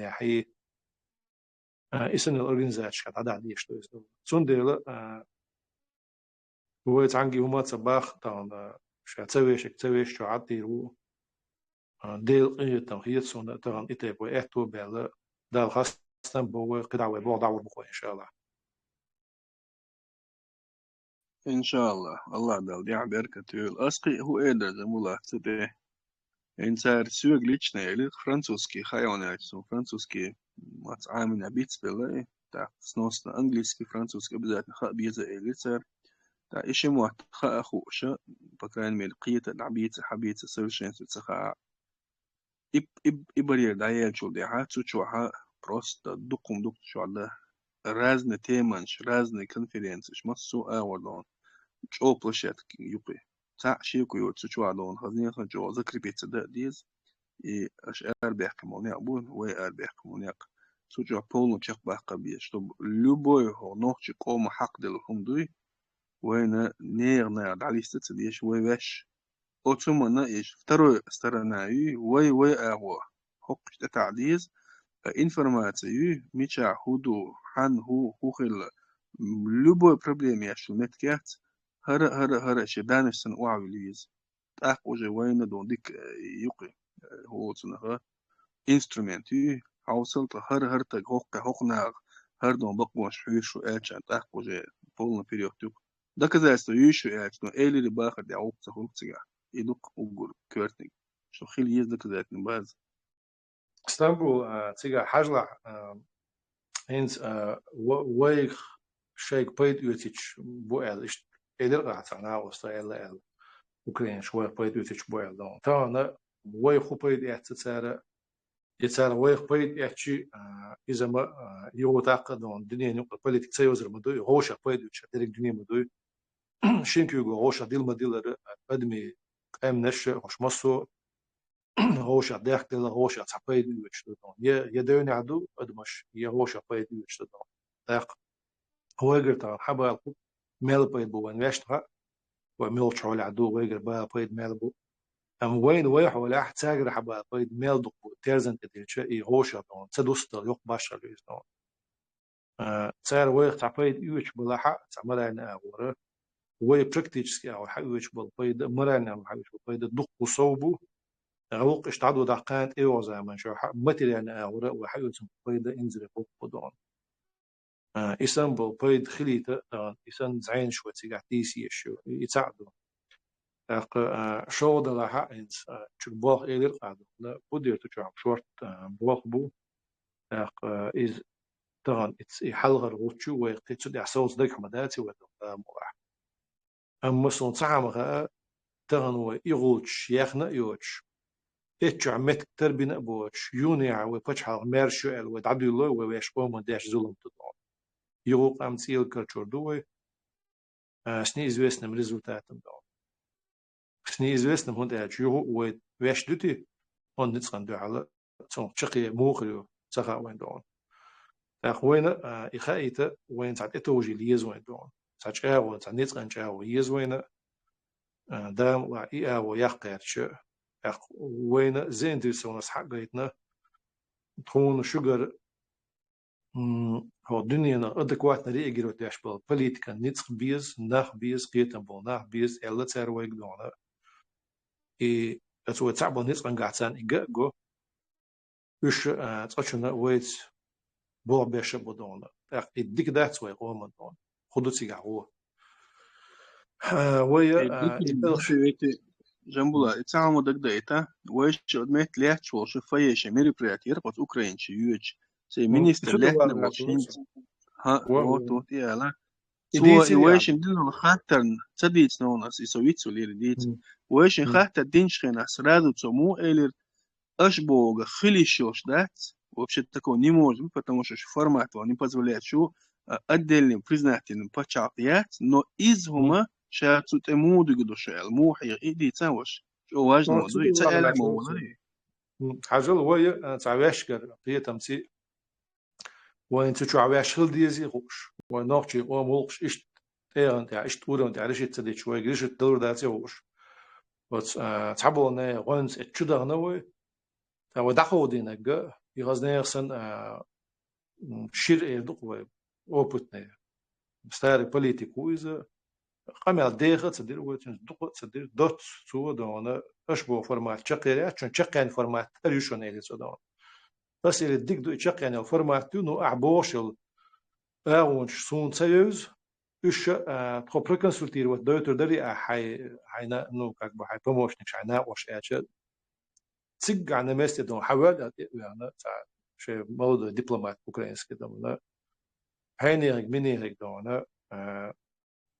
ناحية إسن الأورجنزاتش كانت عدا عديش تو إسن سون ديلا هو تعنجي هما تصباخ تان تسويش شو عدي رو ديل إيه تنخيط سون تان إتبو إحتو بيلا دال خاصة بو قدع وبو دعور بخوي إن شاء الله إن شاء الله الله دال دي بركة الأسقي هو إيدا زمولا تده إن صار سوق ليش نيلي فرنسوسكي خيانات سو فرنسوسكي مات عامل بيتس بلا تاع سنوسنا إنجليزكي فرنسوسكي بذات خا بيزا إيلي صار تاع إيش موات خا أخوش بكران من قية العبيت حبيت سيرشين تسخا إبرير دايل شو دي حات شو ها بروست دقم دق شو على رازن تيمانش رازن كونفيدنس مصو أولون شو بلشات يبي تاع شيكو يوت شو علون خزني خجوا ذكر بيت ده ديز اش اربح مونيا بون وي اربح مونيا سوجو بولو تشق باقا بيش طب لوبوي هو نوخش قوم حق دل همدوي وين نير داليست ديش وي وش اوتسوما نا ايش فترو استرناي وي اهو حقش تعديز انفورماتيو ميتشا هودو حن هو خل لوبوي بروبليم ياشو متكات هر شدانش سن وعوليز تاق وجه وين دون ديك يقي هو تنها instrument حوصلت هر تك حق ناغ هر دون بقوش حيشو ايش تاق وجه بولنا بيريوتو ده كذا استيوشو ايش نو ايلي اللي باخر دي عوق تخلق تيجا يدق وقول كيرتنج شو خيل يزدك ذات نباز اسطنبول تيجا حاجلة هنز ويخ شيك بيت يوتيش بوئل إيش إدر قاعد أنا وسط إل أوكرين شوي بيت يوتيش بوئل دون تانا ويخ بيت إحتسارة يتسارة ويخ بيت إحشي إذا ما يوتاق دون الدنيا نقطة بوليتيك سيوزر مدوي هوشة بيت يوتش تريك الدنيا مدوي شينكو هوشة ديل مديلر أدمي قام نش هوش مصو هوشة داخل هوشة تحبيت يوتش دون يدوني عدو أدمش هوشة بيت يوتش دون داق هو يقدر حبا ميل بيت بوان واشتها وميل شغل عدو ويقدر با بيت ميل بو وين ويح ولا أحد ساجر حبا بيت ميل دقو تيرزن كده شيء هوشة دون تدوست يق باشر ليس دون سعر ويح تعبيت يوش بلا حق تعملنا ورا وي براكتيكس أو حيوش بالبيت مرنا أو حيوش بالبيت دقو صوبو غوق اشتعدوا دقات إيوه زي ما شو متى أنا ورا وحيوش بالبيت إنزل فوق بدون إسان بالبيت خليته إسان زعين شو تيجي شو يتعدوا شو ده لها إنس شو بوخ إيدر قادو لا بدير تجرب شورت بوخ بو إز طبعا يحلغر وتشو ويقتشو دي عسوس ديك حمداتي ودو موح أما صون صعمها طبعا ويغوتش يخنا يوتش إتشو عمت تربينا بوتش يونيع ويبتشحل ميرشو ال ودعدو الله ويش قوم داش ظلم تدون يغوق أم تسيل كرتشور دوي سني известным результатом дал. С неизвестным он это чего вот вещь дути он не ценду على صون شقي موخلو سخا وين دون. أخوينا إخايته وين ساعد إتوجي ليز وين دون. ساعد شقاو ساعد نيتقن شقاو يز وين دام وإيه ويحقر شو وين زين تيسون أصحاب قيتنا تكون شجر هو الدنيا أدكوات نري إجرو تشبه بوليتيكا نيتق بيز نخ بيز قيتن بو نخ بيز إلا ترويق دونا إيه أتو تعبوا نيتقن قاعدان إجاجو إيش تقشنا ويت بو بيش بدونا إديك ده تسوي قوم دون خدو تيجعوه ويا إبلش جنبولا اتسامو دك دايتا ويش ادمت ليت شو شفايش ميري برياتير قط اوكرين يوج سي مينيستر شو لاتنا دوار وشين ها ووت يالا سو إديسي ويش يعني دين خاطرن تديت نونس يسويتسو لير ديت ويش خاطر دينشخن اسرادو تسمو الير اشبوغ خليشوش دات вообще такого не можем, потому что формат он не позволяет, что отдельным признательным початият, но из гума شاتو تمود قدوش الموحي إيدي تاوش شو واجد موضوع يتسأل موضوع حاجة ويا تعواشكر هي تمسي وين تشو عواش خل ديزي خوش ونوخشي ومولش إشت تيرن تاع إشت أورن تاع ريشت تدي شوي ريشت دور داتي خوش بس تعبوا إنه وين تشو ده نوي تاو دخو دينك يغزنيخسن شير يدق وأوبتني ستاري بوليتيكو إذا قامل ديخة تصدر وتن دق تصدر دوت سو دونا أشبه فورمات شقيرة شن شقين فورمات تريشون إلي سودان بس إلي ديك دو شقين الفورمات نو أعبوشل أونش سون سيوز إيش تخبر كونسلتير ودوتر دري حي نو كاك بحي بروموشنك حينا وش أشياء تسق عن مستي دون حوالي يعني شيء موضوع دبلومات أوكرانسكي دونا هينيرك منيرك دونا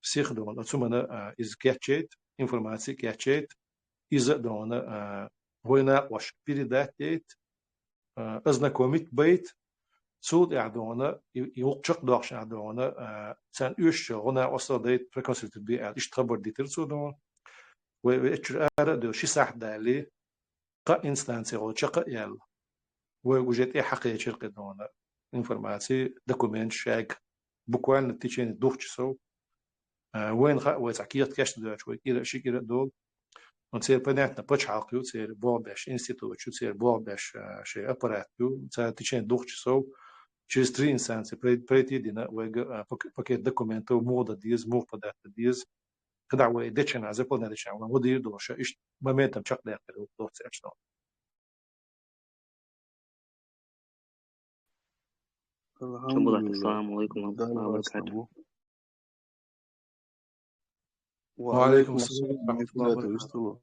سيخ دونا ثمنا إز كاتشيت إنفورماتي كاتشيت إذا دونا هنا وش بيرداتيت أزنكوميت بيت سود يعدونا يوقشق داخش يعدونا سان يوش هنا وصل ديت فريكونسيت بي إيش تخبر ديتر سودون وإيش دو شي صح دالي قا إنستانسي أو شق يال ووجد إيه حقيقة شرق دونا إنفورماتي دوكومنت شاك بوكوال نتيجة دوخش سو وين خا وتعكير كاش دوش وكيرا شي كيرا دول ونصير بناتنا بتش عقيو تصير بوابش انستيتوت شو تصير بوابش شيء أبراتيو تصير تيجي دوخش سو через 3 инстанции пройти дина пакет документов мода диз мов подать диз когда вы дечена заполнять дечена вот дир доша иш моментом чак да это вот это الحمد لله. السلام عليكم ورحمة الله وبركاته. وعليكم السلام ورحمة الله وبركاته.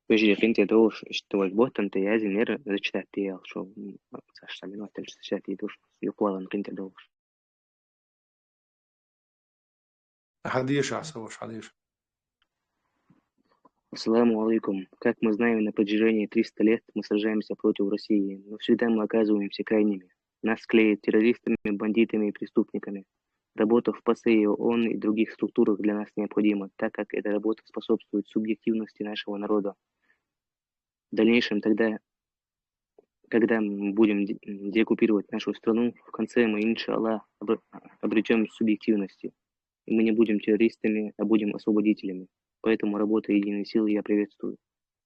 Veži finti doš, što je botan te jezi nera rečtati ja što zašto mi notem što se ti doš jo plavan finti doš. حديش عسوش حديش. Ассаламу алейкум. Как мы знаем, на протяжении 300 лет мы сражаемся против России, но всегда мы оказываемся крайними. Нас клеят террористами, бандитами и преступниками. Работа в ПАСЕ, ООН и других структурах для нас необходима, так как эта работа способствует субъективности нашего народа. В дальнейшем тогда, когда мы будем деоккупировать нашу страну, в конце мы, иншаллах, обретем субъективности. И мы не будем террористами, а будем освободителями. Поэтому работу «Единой силы» я приветствую.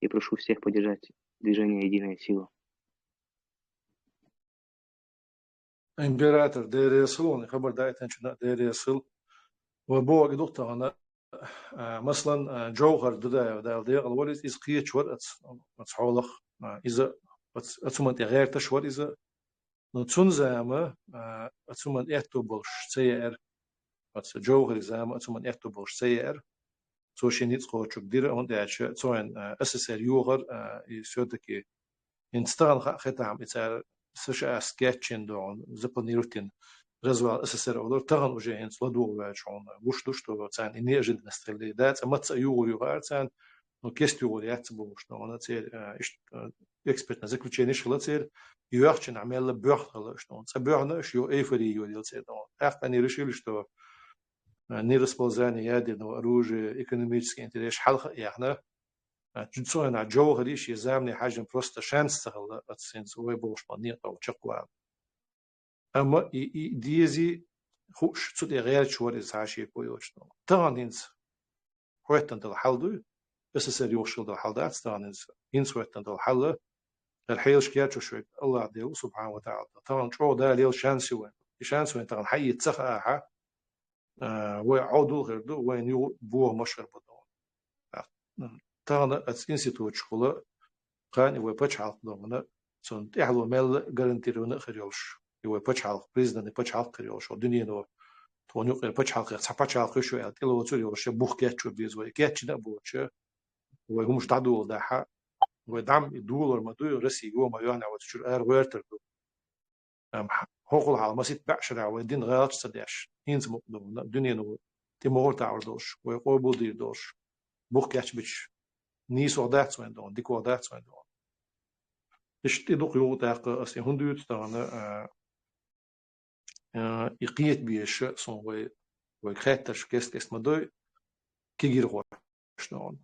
И прошу всех поддержать движение «Единая сила». إمبراطور دير يصلون خبر دايتن شنا دير يصل وبوق دكتور أنا مثلا جوهر دا دير الولد إز قية شور أتصحولخ إذا أتمنى غير تشور إذا نتون زامة أتمنى إحتوبلش سير جوهر زامة أتمنى إحتوبلش سير سوشي نيت خوش كدير هون داش سوين أساسير يوغر يسودك إنستان ختام إتار سش أسكتشن دون زبنيروتين رزوال أساسير أولور تغن وجهين صدوا وشون وش دوشتو تان إني أجد نستغل دات أما تسيوغ يوغر تان وكيستيوغ ياتبوش نون تير إيش إكسبرت نزكلتشين شغلة تير يوغشن عمل بيرخل شون سبيرنا شو إيفري يوديل تير دون أختني رشيل شتو нерасползание ядерного оружия, экономический интерес, حلقة يعني جنسونا جوهري شيء زامني حاجة просто шанс تغلى أتسنس هو بوش منيط أو تقوى أما ديزي خوش تود غير شوار إزعاشي كويوشنا تانينس خويتن دل حلدو بس سريوشل دل حلدات تانينس إنس خويتن دل حلة الحيل شكياتشو شوي الله ديو سبحانه وتعالى تان شو ده ليل شانس وين شانس وين تان حي تسخها وعودو غير دو وين يو بوه مشهر بدون تانا انستيتوت شغله قان يو باتش حالق دومنا سون تحلو ميل غارانتيرون خريوش يو باتش حالق بريزيدنت باتش حالق خريوش الدنيا نو تونيو باتش حالق صباتش حالق شو يلو توريوش بوخ كاتشو بيز وي كاتش نبوش وهم مش تعدو ده ودعم دولار ما دو رسي جو ما يعني وتشر ار ويرتر هوقل على ما سيت بعشرة ودين غيرت صديش هينز مقدم الدنيا نو تيمور تعرضوش ويقول دي دوش بوخ كاتش بيش نيس وردات وين دون ديك وردات وين دون إيش تدوق يو تاق أصلي هندوت تانا يقيت بيش صون ويخاتش كيست اسمه دوي كيجير هو شلون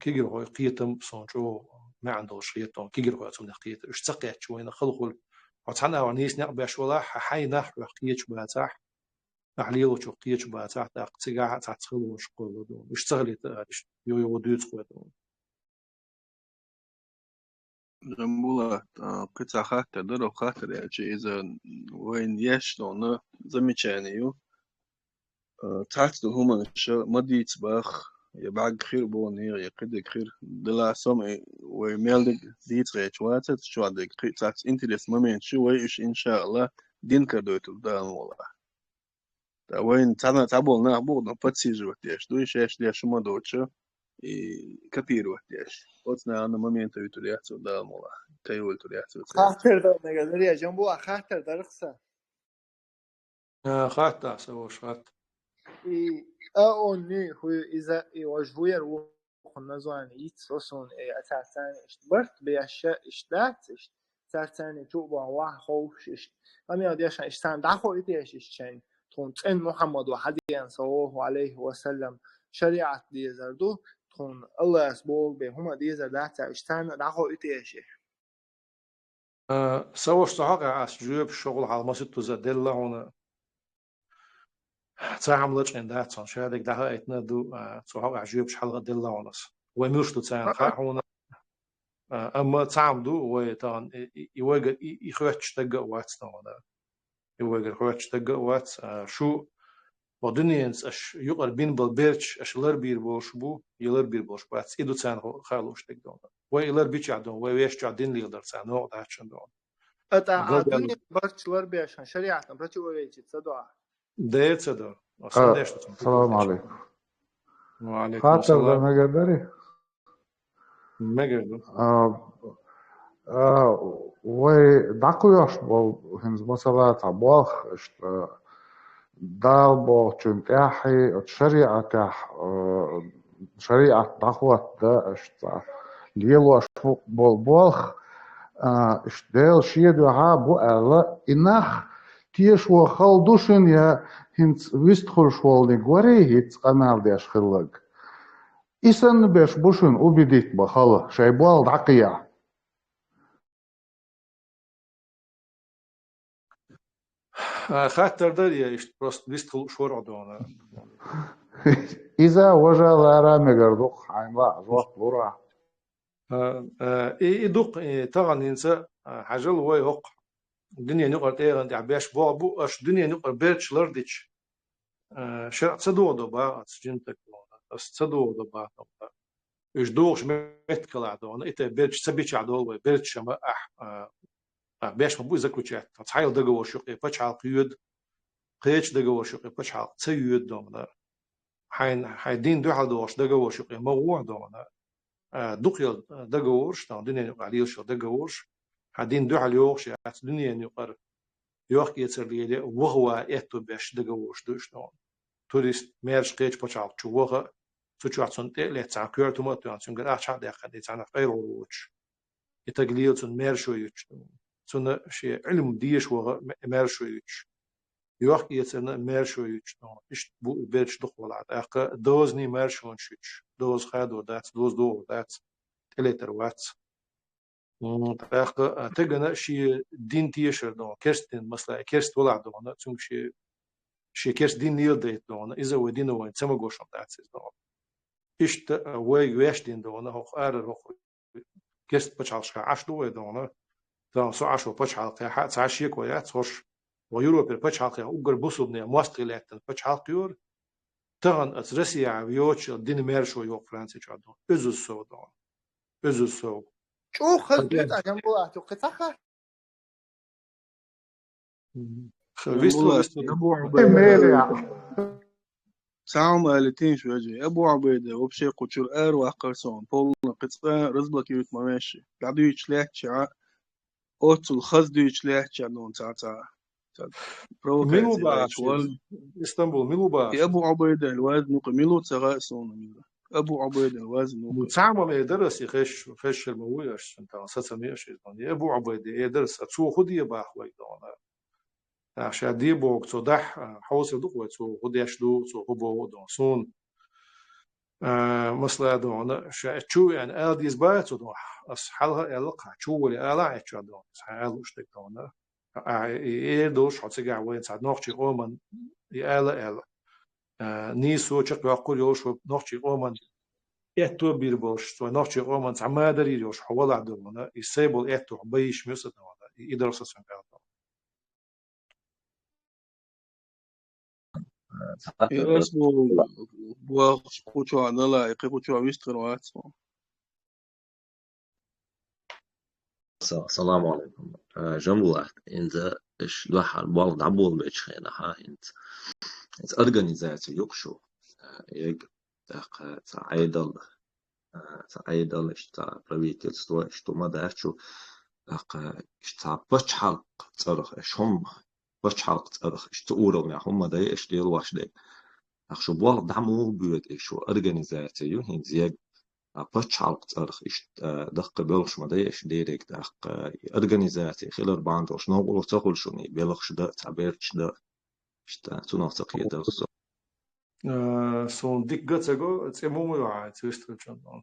كيجير هو قيتم صون جو ما عنده شيء كيجير هو صون قيت إيش تقيت شوين خلقول وتحنا ونيس نقبش ولا حي نح وقيت شو باتاح عليه شو قيت شو باتاح تاق تجاه تعتقل وش قول دون إيش تغلي يو دوت قوي دون جنبولا قطع خاطر درو خاطر يعني شيء إذا وين يشلون زميشانيو تعرف هما مدي تباخ يبعق خير بوني يقدر خير دلا سمع ويميلك ديت غير شواتت شو عندك تعرف إنترس ممين شو ويش إن شاء الله دين كدوت الدان والله وين تعبولنا بوضنا بتسيج وقتيش دويش إيش ليش ما دوتشو كثير وقتيش قلنا أنا ممين تويتو ليحتو الدان والله تيول تريحتو خاطر ده نقدر يا جنبو خاطر ده رخصة خاطر سووش خاطر أوني هو إذا يواجهوير وخنزوان يتصلون أساسا برت بيش إشتات أساسا توبا وحوش أنا يادي عشان إشتان دخو إيش إشتان تون إن محمد وحديان صلى الله عليه وسلم شريعة ديزردو تون الله يسبول بهما ديزردات إشتان دخو إيش سووش صحاقة عاس جوب شغل على مسجد تزدل هنا تعمل لك عند ذات صن شادك ده إتنا دو صحاقة عجوب شحال دل هونس ومش تتسان خا هنا أما تعمدو ويتان يوجد يخرج تجا واتس هنا يوجد خرج تجا واتس شو ودنيانس أش يقر بين بالبيرش أش لر بير بوش بو يلر بير بوش باتس إدو تسان خالوش تجدون ويلر بيش عدون ويش عدين ليدر تسان هو ده عشان أتا الدنيا برشلور بيشان شريعة برشي وريتي تصدوا ده تصدق أصلا ده شو السلام عليكم. وعليكم خاطر ده السلام ما قدري ما قدر وداكو يوش بو هنز مثلا تباخ دار بو تنتاحي الشريعة تاح شريعة دعوة ده ليلو بول اشتغل شيء ها بو ألا إنخ تيش وخلدوشن يا هنز ويستخل شوالني غوري هيت قنال ديش خلق إسن بيش بوشن убедить بخلا شاي بوال دعقيا خاطر ده يا просто بيستخلوا شور عدونا إذا وجه لا رامي قردوق عين لا أزواق لورا يدق طبعا ينسى حاجة هو يوق الدنيا نقر إيه عند عباش بو أش الدنيا نقر بيرش لردش شرع تصدوا دبا سجنتك تصدوا دبا إيش دوش متكل عدونا إنت بيرش سبيش عدول بيرش ما باش مبوي زكوتشات تصحيل دقوا شقي فتح القيود قيش دقوا شقي فتح تسيود دونا حين دين دو حال دوش دقوا شقي موضوع دونا دقيل دقورش تان دنيا نقع ليش دقورش حدين دو حال يوش دنيا نقر يوخ يتسر ليلي وهو اتو باش دقورش دوش دون توريست ميرش قيش فتح تشوغا تشوغ سنت له تاكير توما تان سنجر اچا دقه دي تانا غير وروش يتقليل سن ميرشو يوش سن شيء علم ديش وغ ميرشو يوش يوخ يتسن ميرشو يوش إيش بو بيرش دخول على أق دوزني ميرشون شيش دوز خادو دات دوز دو دات تلاتر وات أق تجنا شيء دين تيشر دون كرستين مثلا كرست ولا دون ثم شيء كرست دين نيل ديت دون إذا ودين وين سما قوشم دات دون إيش ويش دين دون هو آر هو كرست بتشالش عش دو دون دون سو عشو بتشال حات ساشي كويات صوش ويوروبير بتشالق أوجر بوسودني مواستقلات بتشالقيور تغن أت روسيا ويوتش دين ميرشو يوق فرنسا جادون أزوسو دون أزوسو شو خلدت جنبو أتو قطعة ويستو أبو ميريا عبيدة ساعم آلتين شو أجي أبو عبيدة وبشي قتشور آر وقرصون بولنا قطعة رزبك يوت ماشي قعدو يتشليح شعاء أوتو الخزدو يتشليح شعدون تاتا ميلو بروكاتي باش شوال اسطنبول ميلو باش أبو عبيدة الوازن نوقي ميلو تسغاء صون ميلو أبو عبيدة الوازن نوقي متعامل يدرس يخش المويش انت اساسا ميش يعني ابو عبيد يدرس تسو خدي باخ وي دون عشان دي بوك تصدح حوس دو تسو خدي اشدو تسو هبو دون سون مثلا دون شو يعني ال ديز بايت دون اس حلها القى شو ولا الا اتش دون حال وشتك دون دوش حتسجع وين ساعد نوختي اومن يالا نيسو تشق يقول يوش نوختي اومن اتو بيربوش تو نوتشي اومن ما دري يوش حوالع دونا يسيبل اتو بيش ميوسد دونا يدرس سنقاط اسمه وقوتو على لا يقوتو ويستر واتسو. السلام عليكم. جملة إنت إيش لوحة البعض عبول بيتشخينا ها إنت أرجانيزاتي يقشو يج تعيدل إيش правительство إيش ما دارشو إيش بتش حلق تصرخ إيش هم بتش حلق تصرخ إيش تقولوا يا هم ده إيش ديل واش ده شو بعض عمو بيوت إيش أرجانيزاتي يهين زيج بتش حلق تصرخ إيش دق بيلش ما ده إيش ديرك دق أرجانيزاتي خلال باندو شنو بقولوا تقول شوني بيلخش ده تعبيرش ده إيش تنافق يدرس سون ديك جاتساغو تسمو يوعى تيسترجن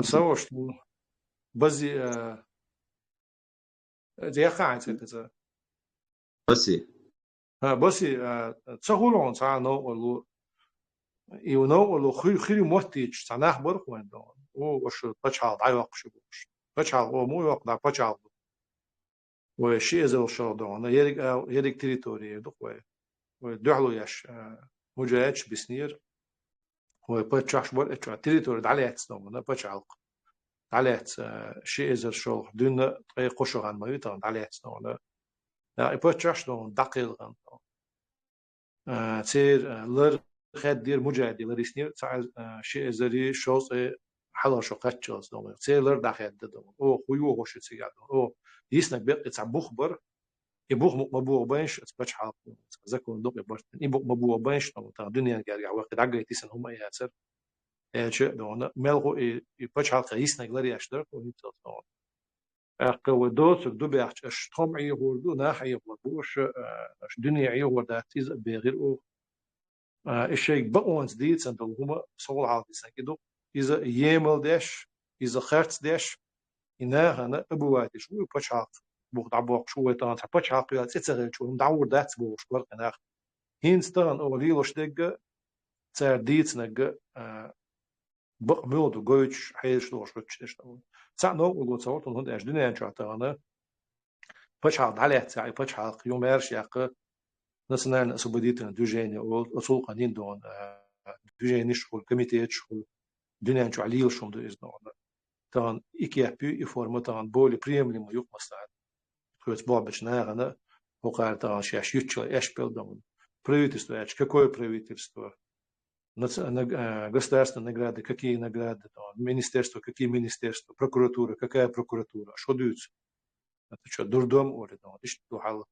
سوش بزي زي قاعد كذا بسي بسي تسهلون ساعة نو ولو خير موتيج تناخ برخ وين دون وش بتشعل عيوق شو بوش بتشعل هو مو يوق دا بتشعل وشيء زي الشغل دون يريك تريتوري دخوة ودعلو يش مجاهدش بسنير وبتشعش بول تريتوري دعليت دون بتشعل دعليت شيء زي الشغل دون طريق قشر عن مريض دعليت دون لا بتشعش دون دقيق تير لر خد دير مجاهد لريسنير تاع شيء زري شوز حلا شو قتشوز دوم تير لر داخل دوم او خويو وش تيجا او يسنك بيق تاع بخبر يبوخ مبوغ بينش تبش حاط زكون دوق يبوش يبوخ مبوغ بينش تاع الدنيا قال وقت عقل تيسن هم ياسر شيء دون ملغو يبش حاط يسنك لري اشتر ونيتو دون أقوى دوت دبي أش توم عيوردو ناح عيوردوش أش دنيا عيوردا تيز بغير أو الشيء بقونس ديت سنتو هما صول عادي سنكدو إذا يمل داش إذا خرت داش إنها أنا أبواتي شو بتشعق بوق دعوق شو تان بتشعق يا تتسغل شو مدعور دات بوق شو أنا هينز تان أو ليلوش دقة تار ديت نقة بق مودو جوتش حيش دوش وتشتش سأنو وقول صوت هند أش دنيا نشاطنا بتشعق عليه تاعي بتشعق يوم إرش ياق نسنا سبديتنا دوجيني أو أصول قانين دون دوجيني شغل كوميتي شغل دنيا نشو عليل شوم دو إز دون تان إكيا بي يفورم تان بولي بريم لما يوق مستعد خلص بول بتشناغنا وقال تان شاش يتشل إيش بيل دون правительство إيش كقول правительство государство награды какие награды министерство какие министерства прокуратура какая прокуратура что даются это что дурдом или да إيش تحل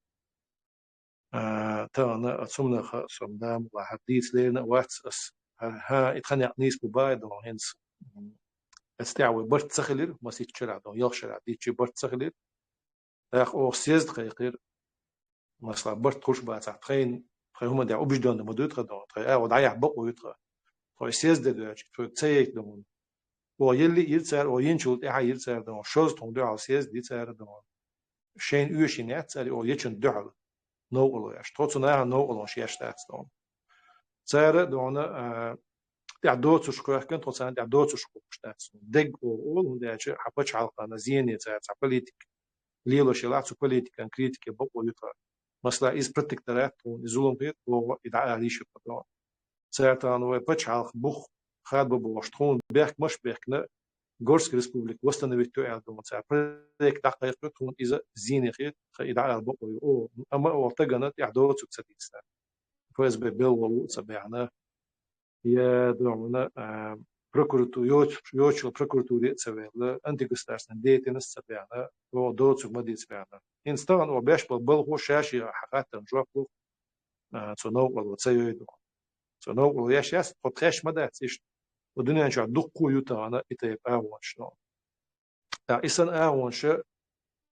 تانا أتصمنا صمدام وحديث لنا واتس ها اتخانق نيس مبايد وهنس استعوي برت سخلير ما سيت شرع دون يخشرع ديتشي برت سخلير اخ او سيز دقيقير مثلا برت خوش بقى تخين هم دع وبيش دون مدود غدون تخي او ضيع بقو يتخ تخي سيز ددش تخي تسيك دون هو يلي يتسار او ينشول اي يتسار دون شوز تون دع سيز دي تسار دون شين يوشي نات ساري او يچن دعل نو اش توتنا نو شيش تاعت دون سار دون der dort zu sprechen, trotzdem der dort zu sprechen. Deg all und der حبتش حلقة نزينة تاع politik. ليلو شلات zu politik und Kritik بقول يطلع. مثلا إز protectorate ونزولهم بيت وإدعاء ليش بدون. ساعتان وبتش حلق بخ خاد ببوشتون بيرك مش بيركنا Горская республика восстановить то это вот проект دقيق تكون إذا زينة خير إدعاء بقول أو أما وقتنا يعدو تكسديسنا. فاز ببيل وسبعنا я думаю, прокуратура, йочил прокуратуре цивилла, антигосударственная деятельность цивилла, о доцу мадит цивилла. Инстан обещ был хошаши хакатан жопу, цунов был цеюйду. Цунов был я сейчас подхеш мадат, иш ودنيا نشع دقو يوتا أنا إتى أوانش نو. إنسان أوانش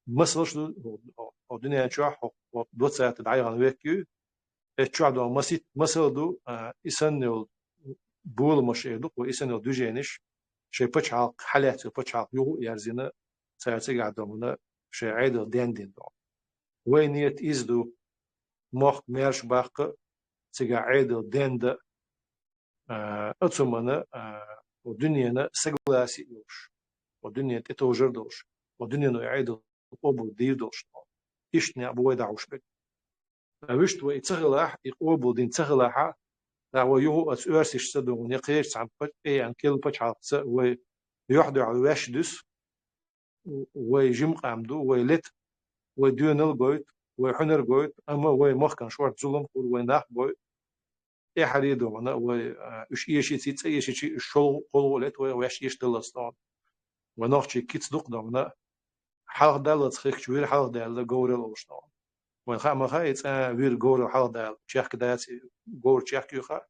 مسلش دو دنيا نشع حق دو ساعات دعيا عن ويكيو. اتشع دو مسيت مسل دو إنسان نول بول مش يدق وإسنو دوجينش شيء بتشعق حالات بتشعق يو يرزينا ساعتي قاعدونا شيء عيدل دين دو وين يت إزدو مخ ميرش باق تيجا عيدل دين دا أتصمنا ودنيا سجلاسي دوش ودنيا تتوجر دوش ودنيا يعيد قبول دير دوش إشتني أبوي دعوش بك وشت ويتسغلاح يقبل دين تسغلاح دعوة يهو أسؤرسش سدون يقيش عن بج عن كل بج عطس ويحضر على واشدس ويجمع عمدو ويلت وديونل جويت وحنر جويت أما ومخكن شوارت ظلم وناح جويت حريدو أنا وش يشي تيت يشي الشغل قولت ويش يشتغل وناخشي كيت دق دمنا حال دال تخيك شوير حال دال جورل وشنو وين خا خايت وير جورل حال دال تشيخ كدات جور تشيخ كيخا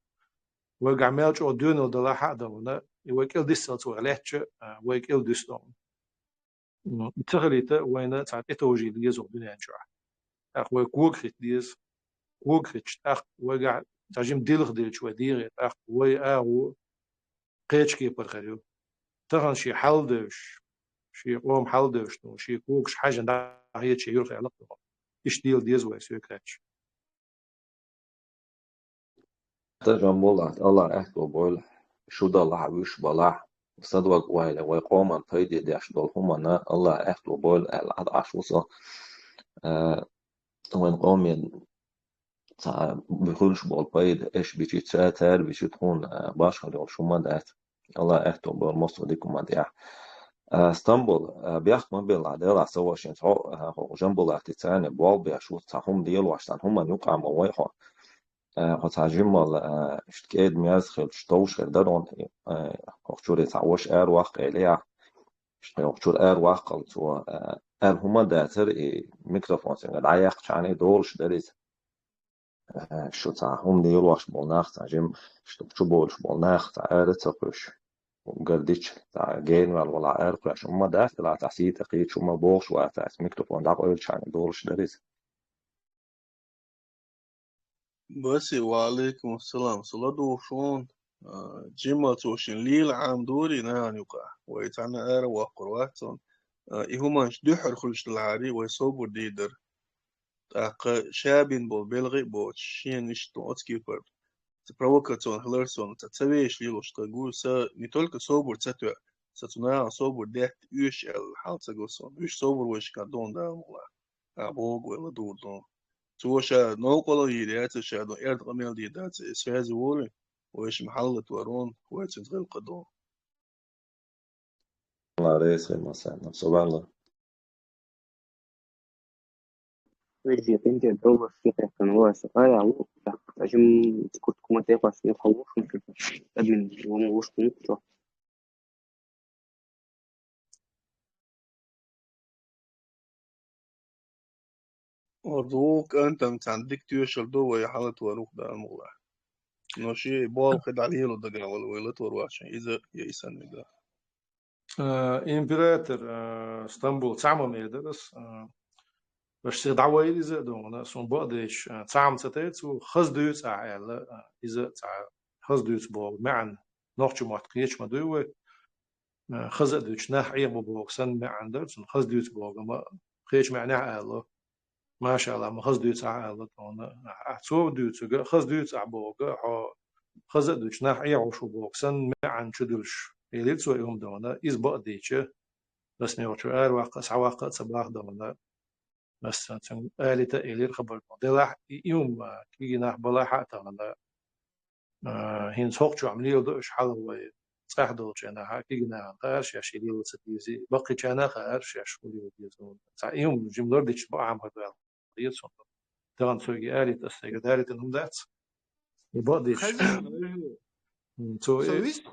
وقعمل جو دونو دلا حق دمنا ويكل ديسات وغلاتش ويكل ديستون تغليت وين تعطي توجي ليزو دنيا نشرح اخ وكوك ديز كوك اخ وقع تجيم ديلخ ديل شو ديغ اخ وي او قيتش كي برخيو تغن شي حلدش شي قوم حلدش نو شي كوكش حاجه دا هي شي يرخي علاقه ايش ديل ديز وي سو كراتش تجمع الله أحكو بقول شو ضلع وش بلع صدق ويلا ويقوم أن تيجي داش دولهم أنا الله أحكو بقول العد عشوصة وين قوم بيخونش بقول بيد إيش بيجي تساتر بيجي تكون باش خليهم شو ما دات الله أحكو بقول مصر ديكم ما ديع اسطنبول بياخد ما بين العدالة على سوا عشان هو جنبه تاني بوال بيشو تاهم ديالو عشان هم يوقع مويحه هتعجمل اشتكيد ميازخل شتوش دارون وقتور يتعوش واق إليا وقتور واقل تو هما داتر ميكروفون سنجد عيق شعني دولش داريز شو تعهم ديال واش بولناخ تعجم شو بولش بولناخ تعارض تقش وقرديش تاع جين ولا عارف عشان ما داخل على تحسيت تقيت شو ما بوش وقتها ميكروفون دعق أول شعني دولش داريز بس وعليكم السلام صلاة شون جيما توشن ليل عام دوري نان يقع ويتعنا آر وقرواتون إهماش دحر خلش العاري ويصوبوا ديدر تاق شابين بول بلغي بو شين نشتو أتكيبر تبروكاتون هلرسون تتسويش ليلوش تقول سا نتولك صوبور تتوى ستنا صوبور دهت يوش الحالة قوسون يوش صوبور ويش كادون دا مولا أبوغ ولا دور دون توشا نوقلو يدات شادو إرد قميل ديدات إسفاز ووري ويش محلة ورون ويش تغيل قدون الله رئيس المساء سبحان الله ويجي تنتي الدولة في كان هو سقايا عو عشان كنت كما تيقع في الخوف ممكن أدمن وموش كنت وردوك أنت متعندك تيوشل دو ويا حالة وروك دا المغلا نوشي بال خد عليه لو دقا ولا ويلت ورواشن إذا يسن دا إمبراطور اسطنبول تعمل ميدرس باش دعوة إذا دونا سون بعدش تعم تتيت وخزدوت عائلة إذا تع خزدوت بو معن نوختش معتقيش مدوي خزدوت نح عيب بو سن معن درس خزدوت بو ما خيش معناه عائلة ما شاء الله ما خزدوت عائلة دونا أحسو دوت خزدوت عبوغ خزدوت نح عيب شو بو سن معن شدلش يليت سو يوم دونا إز بعدش بس نيوتشو واقع سواقع صباح دونا بس آلي تألي الخبر دلاح يوم كي نح بلاحة تغلا هين سوق شو عمليه دوش حلو صح دوش أنا حكي جنا خارش يا شيلي ستيزي بقي أنا خارش يا شولي وديزون يوم جملة ديش بقى عم هذا يتصل تغن سوي آلي تستيق داري تنهم ذات يبقى ديش Совесть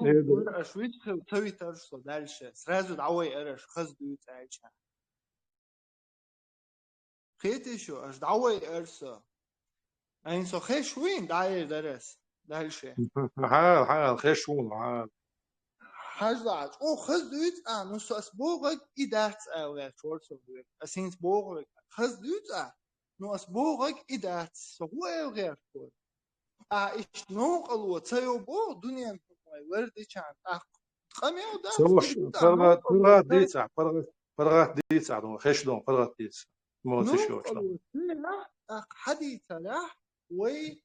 швид тăви что дальше. Сразу давай эреш хăздуйт айча. Хет еще аж давай эрсо. Айн со хеш вин дайер дерес. Дальше. حال خشون حال Хажлач. О хăздуйт ну сос богак и дат ауя чорсо. Асинс богак хăздуйт ну ас богак и дат. Со хуэугер. إيش نوقلو تيوبو دنيا وردي كان قميو دا سوش فرغات ديتسع فرغات ديتسع دون خشدون فرغات ديتسع موت شوش نوقلو لا حديث لا وي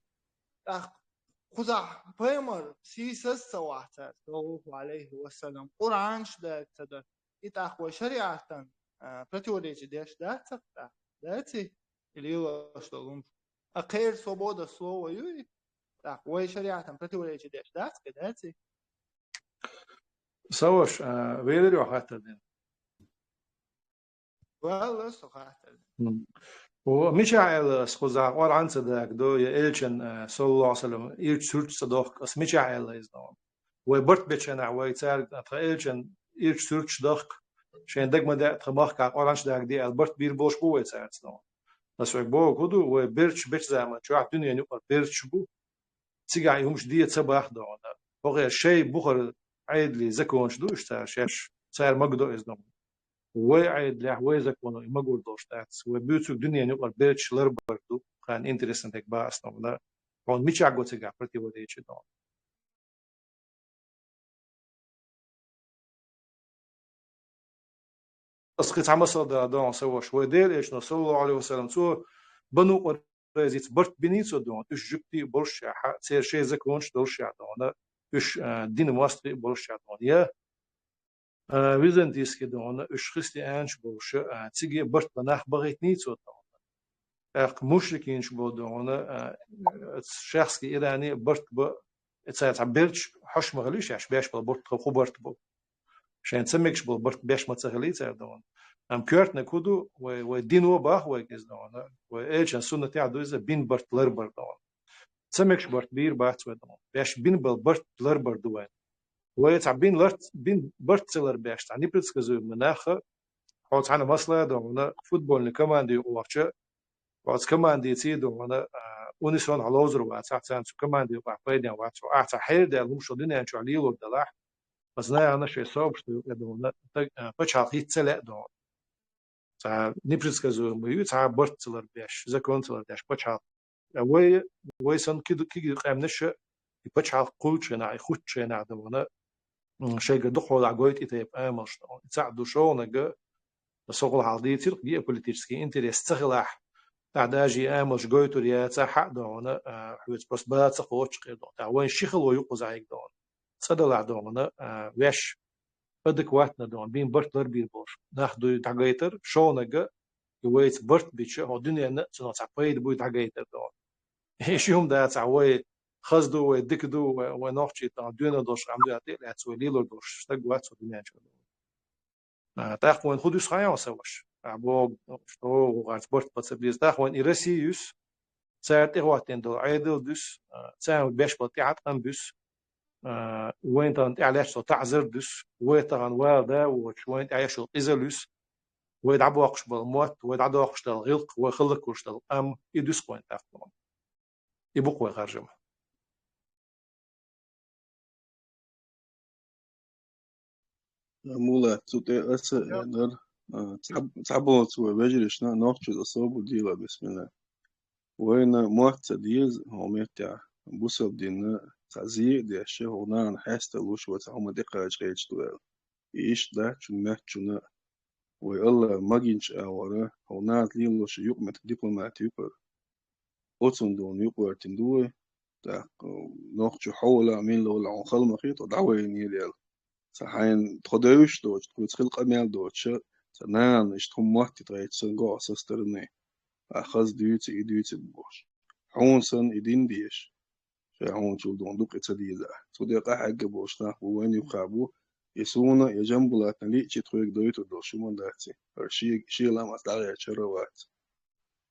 خزع بيمر سيسس سواعتات الله عليه وسلم قرآن شدك تدر إتاخوة شريعة برتوريج ديش داتك داتي اللي يوشتغل أخير صبودة صوة يوي تاخوة شريعة برتوريج ديش داتك داتي سوش ويدري وحتى دين والله سخاطر ومش عائل سخوزا قرآن صدق دو يألشن صلى الله عليه وسلم يرج سرت صدق أس مش عائل إزدام وبرت بيتشنا ويتسار أتخيلشن يرج سرت صدق شين دق مدة تخباخ كا قرآن صدق دي البرت بير بوش بو يتسار إزدام بس بو كودو وبرتش بيتش زعما شو الدنيا نقول برتش بو تيجي يومش دي تصبح دو بغير شيء بخر عيد لي زكون شدو اشتار شاش صار مقدو إزدام وعيد له ويزكون مقول دوش تاعس وبيوتو الدنيا نقول برتش لربردو كان انترستنت هيك با أصلا ولا هون مش عقو تيجي برتي ودي شدو أسقط عم صدق دون سوا شوي ديل إيش صلى الله عليه وسلم سو بنو قريزيت برت بنيتو دون إيش جبتي برش سير شيء زكونش دورش دون إيش دين واستري برش دون يا ويزنتيس كدون إيش خستي أنش برش تيجي برت بناخ بغيت نيتو دون أق مشركين شبو دون شخص كي إيراني برت ب تساعد عبرتش حش مغليش عش بيش بالبرت خو برت بو عشان تسميكش بالبرت بيش ما تسهليت دون am kört ne kudu we dino bach we gez don we elch an sunna ta do is bin bart lerber don tsameksh bart bir bart we don besh bin bal bart lerber do we ta bin lert bin bart zeller besh ta nipets gezu menach hot ana masla don futbol ne kamandi uwachche was kamandi ti don unison alozru wa ta san su kamandi wa faida wa ta ata hel de lum shodina an chali lo dalah بس لا انا شيء صعب شو يدون بتشعل هيت سلا دون تا نيبرسكازو ميو تا برتلر بيش زا كونتلر داش بتشعل وي سن كيدو كي قامنش بتشعل قولش انا يخوتش انا دون شيء دخول عقويت إتيب آمرش تساعدوا شو نجا الشغل عاديتي جي بوليتيكسكي انت استغلاح تعداجي آمرش قويتو ريا تحق دون حوت بس بلا تقوتش قيدون تا وين شيخل ويقوز عيك دون صدلا دون ويش بدك وقتنا دون بين برتلر بير بوش ناخدو تعقيتر شو نجا يويت برت بيتش هو الدنيا نتسنا تعقيد بوي تعقيتر دون ايش يوم دا تعوي خزدو ودكدو ونوحشي تا دون دوش عمدو يعطي لا تسوي ليلو دوش تقوات سو دنيا شو تاخوين خدوش خايا سواش عبو شو وقعت برت بتسبليز تاخوين إرسيوس ساعت إخواتين دو عيدل دوس ساعت بيش بطيعت قنبس وين تان تعلاش تعزر دوس وين تان وادا وشوين تعيش إزلوس وين عبو أقش بالموت وين عدو أقش الغلق وخلق وش الأم يدوس وين تاخوين يبقوا يخرجم مولا تطيع أس يقدر تعبوا تسوي بجريش نوقش الأصابة ديلا بسم الله وين موت ديز هو متع بوصل دينا تعزيق دي الشيء هنا نحس تلوش وتعهم دقة جيش دوال إيش ده شو شنا والله ما جينش أورا هنا تليلوش يقمة دبلومات يقر أوتون دون يقر تندوه تا نوقش حول عمين لو العون خل مخيط ودعوين يليل صحين تخدوش دوش تقول تخلق أميال دوش سنان اشتهم وقت تغيت سنقع سسترني أخذ ديوتي بوش حونسن إدين ديش فهون شو دون دوق إتديزا صديقة حق بوش ناخ وين يخابو يسونا يجنبو لا تنلي تخويك دويتو دوشو من داتي شي لما تلاقي شروات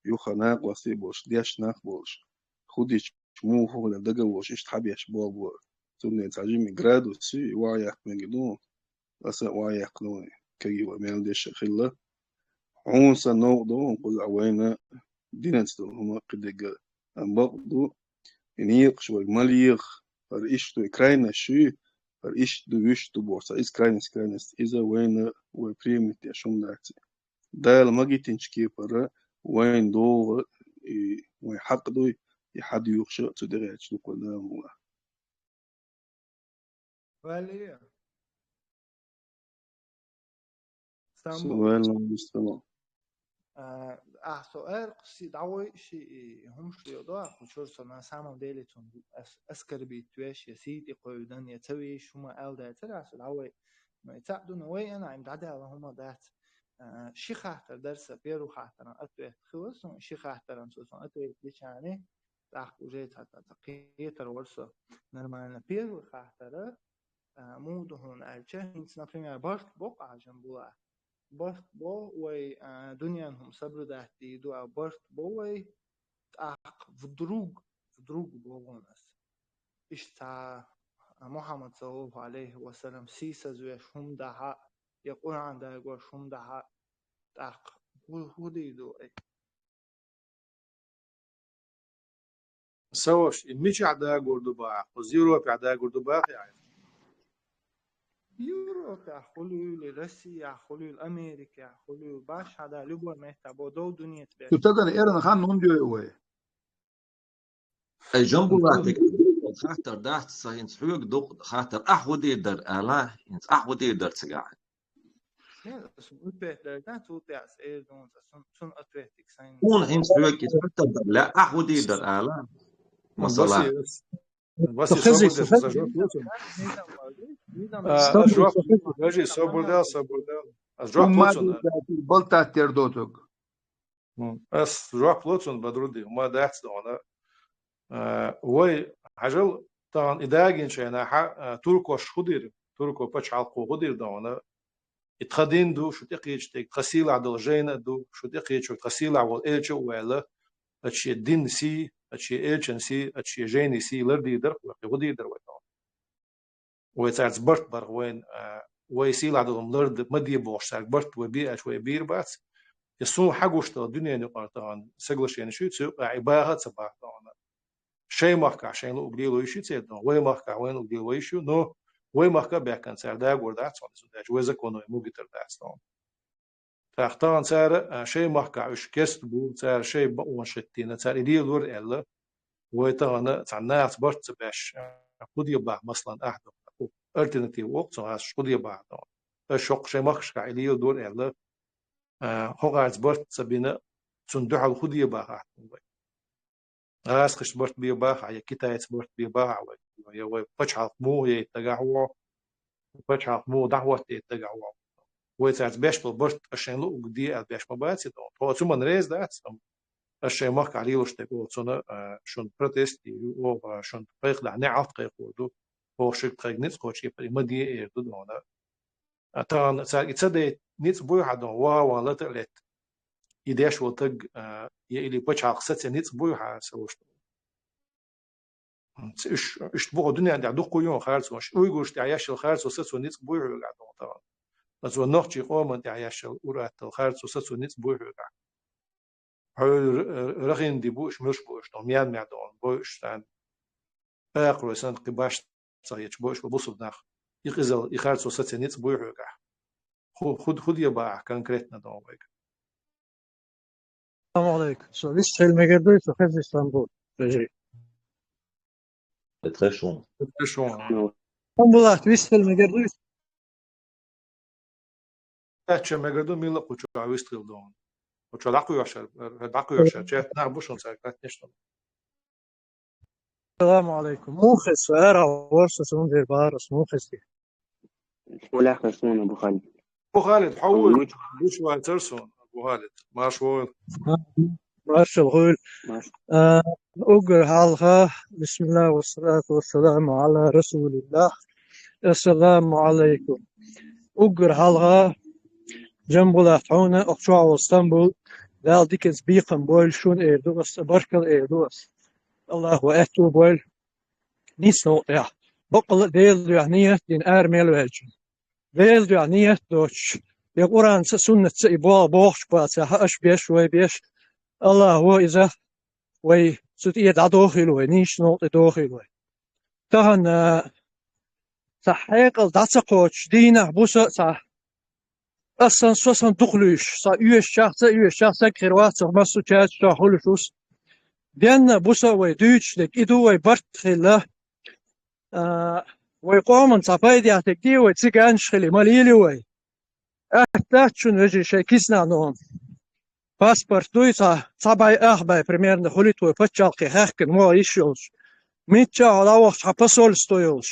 يخناق وسي بوش ديش ناخ بوش خديش مو فوق دقا بوش إش تحبيش بوابو ثم تعجيني جرادو سي وايق من جدون أسا وايق نوني كي وميل ديش خلا عونسا نو دون قل عوينا دينستو هما قدق أمبقدو ينيق شوي مليق فرإيش تو إكراينا شو فرإيش دو ويش تو بورسا إس كراينس إذا وين وبريمت يشون داتي دال ما جيتين شكي برا وين دو وين حق دو يحد يخشى تدريج دو قدام ولی استنبول سؤال مستمع سؤال قصي دعوي شيء هم شو يضاع وشورس ما سامو ديلتون أسكر بيتويش يا سيدي قيودان يتوي شو ما قال ده ترى دعوي ما يتعدون وين أنا عم دعدي على هما دات شي خاطر درس بيرو خاطر أتوي خلص شي خاطر أنسوسون أتوي ليش يعني تأخذ جيت حتى تقيتر ورسة نرمانا بيرو خاطر مود هون أرجع إنت نفهم بارت بقى جنبوه بارت بو وي دنيا هم صبر دهتي دو بارت بو وي تأخ فدروج بو وناس إشتا محمد صلى الله عليه وسلم سيسا زويش هم دها يقول عن ده يقول هم دها تأخ هو دي دو أي سوش مش عدا قردو باع وزيرو بعدا قردو باع يعني يوروب يأخلوا لروسيا يأخلوا لأمريكا يأخلوا باش هذا لبوا مهتبوا دو دنيا تبيش تتقن إيران خان نوم جوي أي جنبو لاتك خاطر داحت صحين سحوق دوق خاطر أحودي در آلا إنت أحودي در تسقع لا سن أتبه درجة توتي أسئلة دون سن أتبه تكسين كون إنت سحوق حتى لا أحودي در آلا مثلا بس Sohezi, صبر sohezi. ده لوتون نيدم أجواء رجي صبر ده أجواء وما لوتون بلتا تردوتك أس جواء لوتون بدرودي وما داعت دهنا وي حجل طبعا إداعين شينا تركو شخدير تركو بتش عالقو خدير دهنا اتخدين دو شو تقيج تك خسيل عدل جينا دو شو تقيج شو خسيل عوال إيش ولا أشي الدين سي أشي إيش سي أشي جيني سي لردي در وخدي در وين ويتعز برت بر وين ويسيل عدل لرد مدي بوش ساق برت وبي أش وبير بات يسون حقوش تا الدنيا نقارتان سجلش يعني شو تسوق عباها تبع تانا شيء ماركا عشان لو قديلو يشي تيدنا وين ماركا وين لو قديلو يشو نو وين ماركا بيكن سعر دا قردات صار سوداج وإذا كانوا موجتر دات تان فاختان سعر شيء ماركا عش كست بو سعر شيء بقون شتينا سعر يدير دور إلا ويتانا تعناس برت باش خد يبع مثلا أحد alternative وقت عاش خد يبع تان الشق شيء ماركش كعيدير دور إلا هو عايز برت سبينا صندوق الخد يبع راس خش برت بيباح يا كتايت برت بيباح يا وي بتشعل مو يتجعوا بتشعل مو دعوة يتجعوا ويتعز باش بالبرت عشان لو قدي باش ما باتي دون هو ثم نريز دات الشيء مارك عليه وش تقول صنا شون بروتست او شون بيخ دعني عط قيقودو هو شيء تغنيت خوش يبقى مدي يردو دون طبعا تصدق نيت بوي حدا واو ولا تقلت يداش وتج يا اللي بتشعل قصة نيت بوي حاسوش إيش بقى الدنيا عند عدو قيون خالص مش ويقولش تعيش الخالص وسس ونيت بوي قاعد طبعا بس ونخشي قوم أنت تعيش ورات الخالص وسس ونيت بوي قاعد رغين دي بوش مش بوش نوميان معدون بوش تان باقر سنت قباش صايش بوش ببصل داخل يقزل يخالص وسس نيت بوي قاعد خد يباع كونكريتنا دون بيك السلام عليكم. So this film مقدر في اسطنبول. رجعي. très chaud شو اسطنبول تويست فيلم مقدر. تاتش ما قدو ميلا قوتشو عويستريل دون قوتشو داقو يشر جات نعبوشون ساكت نشتم السلام عليكم. موخس وأرى ورثة سون بارس موخس دي. ولا خسون أبو خالد أبو خالد حول بوشوا ترسون أبو خالد ما شوال ماشي الغول. أقر حلقة بسم الله والصلاة والسلام على رسول الله. السلام عليكم. أقر حلقة جنبولا حونا أقشع اسطنبول. ذال ديكنز بيقن بول شون إيردوس بركل إيردوس. الله أكبر بول. نيسنو يا. بقل ديل يعني دين أرميل وجه. ديل يعني دوش. يقرأن سنة سيبوا بوش باتها أش بيش وي بيش. الله هو إذا وي ستيد عدوخي لوي نيش نوت دوخي لوي تهن صحيق الداتسقوش دينا بوسا صح أصلا سوسن دخلوش صح يوش شخص كروات صح مسو تشات صح هولوشوس دينا بوسا وي دوش لك إدو وي برت خلا وي قومن صفايدي عتكدي وي تسيقانش خلي ماليلي وي أحتاج شون وجه شي كيسنا نوم паспорт дуйца цабай ахбай примерно хулитвой почалки хахкен мо ишёлш. Митча лавах посольствуёлш.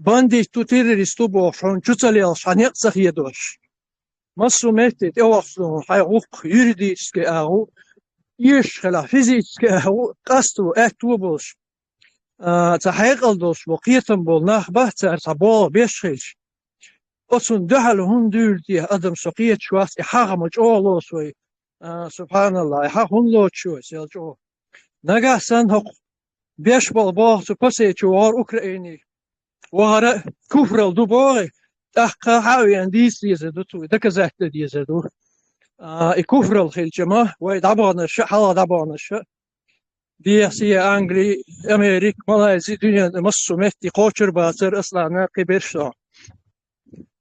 Бандит ту террористу бошь, он чуцалелш, а нет захедош. Массу метит, эвахсу, хайгук, юридически агу, يشخلا فيزيك قصدو اتوبلش تحقيقلدوش وقيتم بول نخبه ترتبول بيشخيش أصلا دهل هم دولتي أدم سقيت شواس إحاغمج أولوس وي سبحان الله إحاغم لوت شوس يلجو نجا سنهق بيش بالباغ تبسي جوار أوكراني وهرا كفر الدبوغي أحقا حاوي أن ديس ديزدو توي دكزات ديزدو كفر الخلجمة ويدعبون الشيء حالا دعبون الشيء دي سي أنجلي أمريك ماليزي دنيا مصر مهتي قوشر باتر أصلا ناقي برشا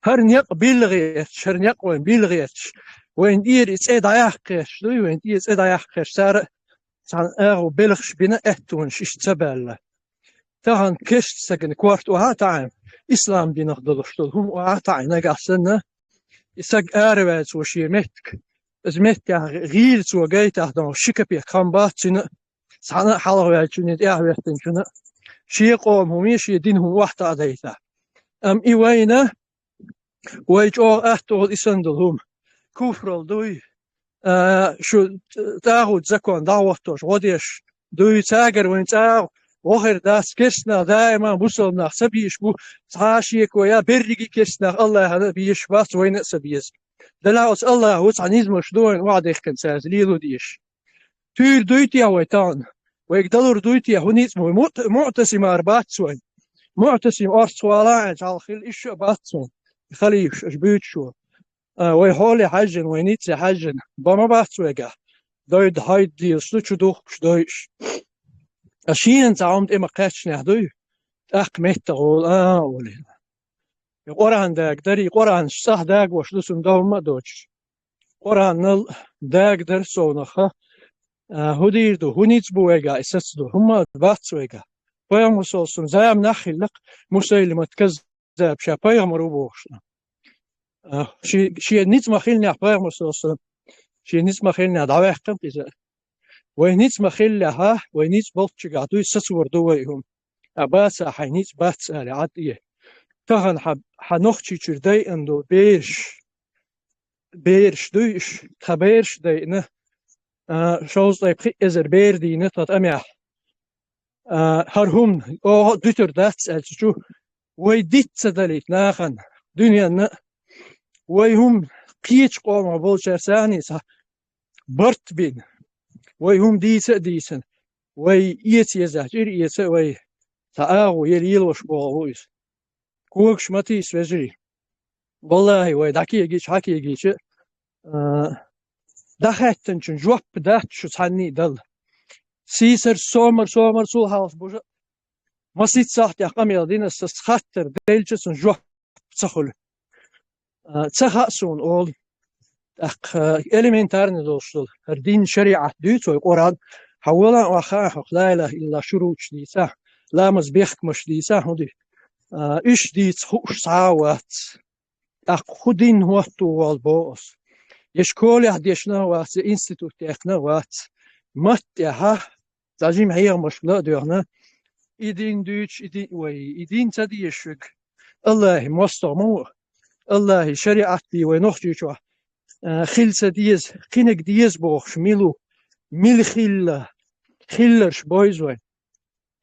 هرنيق بيلغيتش هرنيق وين بيلغيتش وين دير إتسعد عيحكش دوي وين دير إتسعد عيحكش سار سان أغو بيلغش بنا أهتونش إشتبال تهان كشت سجن كوارت وهاتعين إسلام دي نخدلوش دلهم وهاتعين نقاسنا إساق آروات وشي مهتك زمت غير سو جيت أهدم شكبي كمبات شنو سنة حلوة شنو إعوة شنو شيء قوم هم يشي دينهم واحد عديته إيوينا ويجوا أهتول إسندلهم كفر دوي شو تاخد زكون دعوتوش وديش دوي تاجر وين تاو وغير داس كسنا دائما بوصلنا سبيش بو تعاشيك ويا برجي كسنا الله هذا بيش باس وين سبيز دلاوس الله وتعنيز مشدون وعدك كان ساز ليلو ديش تير دويتي ويتان ويقدر دويتي هنيت معتصم أربعة سوين معتصم أرسوالا على خل إيش باتسون خليش أشبيت شو ويحولي حجن وينيتي حجن بما باتسويجا دويد هايد ديل سلوشو دوخش دويش أشين تعمد إما قاتش نهدوي أقمت غول ولي قرآن داك دري قرآن صح داك وشلوسن دوم ما دوش قرآن نل داك در سونخه هدير دو هنيت بويجا إسس دو هما باتسويجا بيام وصلصن زام نخلق مسلمة كذاب شا بيام روبوشنا شي نيت ما خلنا بيام وصلصن شي نيت ما خلنا دعوة كم كذا وينيت ما خلها وينيت بلتش قاعدو يسسور دويهم أباس حينيت باتس على عادية تهان حنوختي تردي أندو بيرش دويش خبيرش دينا شوز داي بخي إزر بير دينا تات أميح هرهم دوتر داتس ألتشو ويديت سداليت ناخن دنيا ويهم قيتش قوم بولشار ساني برت بين ويهم ديسن وي يزاجر وي تاغو يليلوش بوغويس كوكش ماتي سوجري والله وي داكي يجيش حكي يجيش دخلتن شن جواب دات شو تحني دل سيسر سومر سول هاوس بوجا ما سيت صاحتي قامي دين استخاطر ديلجسن جواب تخل تخاسون اول إليمنتارني دوستل الدين شريعة ديتو القرآن حولا وخاخ لا إله إلا شروط ديسا لا مزبيخ مش ديسا هدي إيش ديت خوش ساوات خدين وقتو والبوس يشكول يهديشنا وات إنستيتوت يخنا وات مات يها تاجيم هي مش لا ديرنا إدين دوتش إدين وي إدين تديشك الله مستمو الله شريعة دي ونخجي شو خلصة ديز خينك ديز بوخش ميل خيلرش بويزوين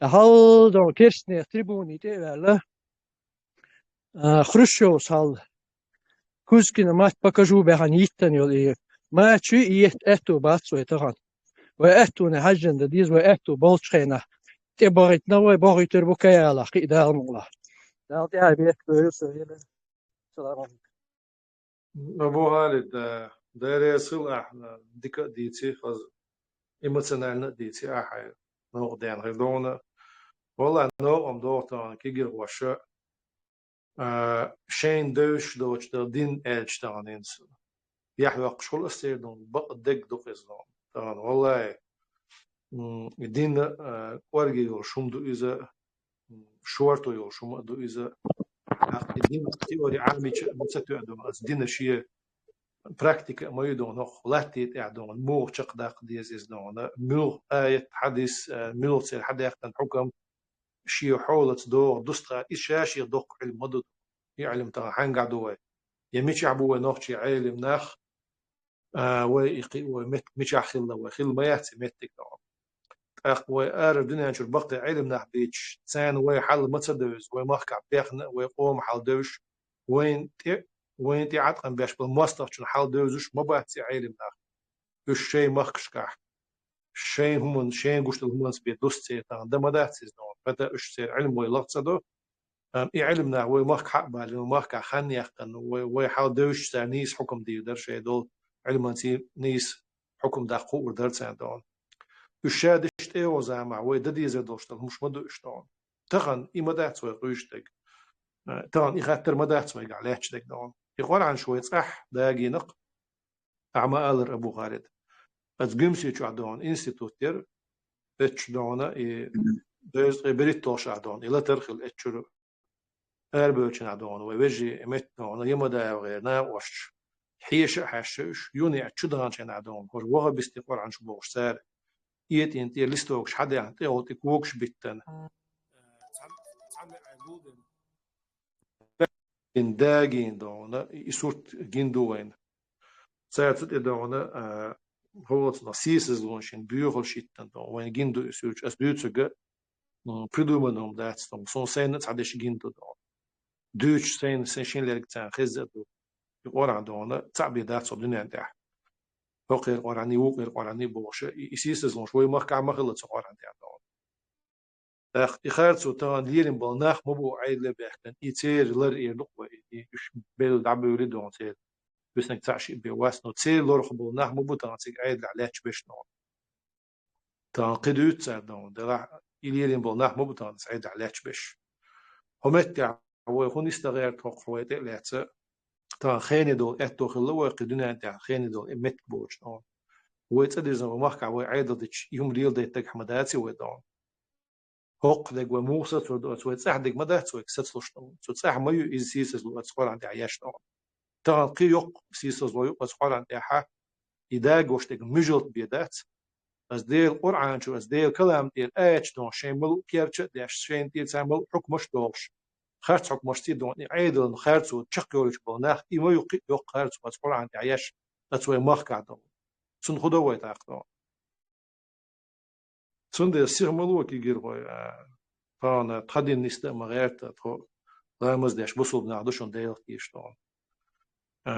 هال دون كيرسني تريبوني تي ولا خروشوس هال كوزكنا مات بكاجو بهان يتن يولي ما تشي يت اتو باتسو يتغان واتو نحجن ديز واتو بولشخينا تي بغيت نوي بغيت تربوكايا لا قيدا المغلا دال تي هاي بيك بيرسو يلا السلام عليكم أبو خالد داير يصل ديك ديتي خز إيموشنال ديتي أحيان نقدين غيدونا والله نوعم دوتان كيجر وشة شين دوش دين إلشتان إنس يحوى قشول استيردون بقدق دقيزون تان والله دين ورقي يوشوم دو إذا شورتو يوشوم دو إذا الدين تيوري عامي بتساتو عندهم دين شيء براكتيك ما يدون هو لاتيت اعدون مو شق داق ديز ازدون مو آية حديث مو تصير حدا يختن حكم شي حولت دور دستا إشاشي دوق علم مدد يعلم ترى حنقع دوي يميش عبوه نوخشي علم ناخ ومش خلا وخل ما يحتي متك أخ وآر الدنيا شو بقى علم ناح بيتش سان وحل ما تصدوش ومخك بيخنا ويقوم حل دوش وين تي عتقن باش بالمصطف شو حل دوزش ما بحتي علم ناح وش شيء مخكش كاح شيء هم شيء قشت هم سبيت دوستي تان ده ما دحتي زنون فتا وش سير علم ويلقصدو إي علمنا ومخك حق بال ومخك خان يختن ويحل دوش نيس حكم دي در شيء دول علم نيس حكم دقوق ودرسان دون الشادشت إيه وزعمع ويددي زدوشتل مش مدو إشتون تغن إما دات سوي قوشتك تغن إخاتر ما دات سوي قاليتشتك دون يقول عن شوية صح داقي نق أعمى آلر أبو غارد از قمسي شو عدون إنستيتوتير اتش دونا دوز بريت توش عدون إلا ترخل اتشر أربوشن عدون ويجي إمت دونا يما دا غير نا وش حيش حشش يوني اتشدغان شن عدون هو وغا بيستقر عن شو بوش سار يت انت لستوكش حدا يعني او تكوكش بيتن ان داجين دونا يسورت جندوين ساعت دونا هو نسيس لونشن بيوغل شيتن دو وين جندو يسورش اس بيوتسغ بريدومنوم دات ستوم سون سينت عادش جندو دو دوتش سين سيشين ليرك تاع خزدو يقول دونا تعبي دات صدني عندها فوق قراني وقر قراني بوش يسيس لون شوي ما كان مخلص قراني دون إخارت سوتان ليرين بالناخ مبو عيد لبيحتن يتير لر يلقوا يش بيل دعبوا يريدون تير بس نك تعشي بواسنو تير لر بالناخ مبو تانسيك عيد لعلاش بيش نون تان قدوت سردون دلا ليرين بالناخ مبو تانس عيد لعلاش بيش همت هو هون يستغير توق حويت لعت تان خيني دول اتو خلوا قدونا تاع خيني دول امت بوش نون ويتصدر زما مخك عيد دتش يوم ريل ديتك حمداتي ودون هوق دق وموسى تو تصح دق مدى تو كسلش تو تصح ما يو سيسز لو تصقر عند عياش نو تان قي يق سيسز لو تصقر عند احا اذا جوش دق مجلت بيدات از ديل قرآن شو از ديل كلام ديل ايش دون شيمل كيرتش داش شين ديل تعمل حكمش دوش خرج حكمش تي دون عيدل خرج تشقيولش بوناخ ايما يق خرج تصقر عند عياش تسوي مخك عدو سن خدا ويت اخدو سن دي سيرملو كي غير فان تخدين نست مغيرت تو رامز داش بوصل بنعدوشون ديل كيشتون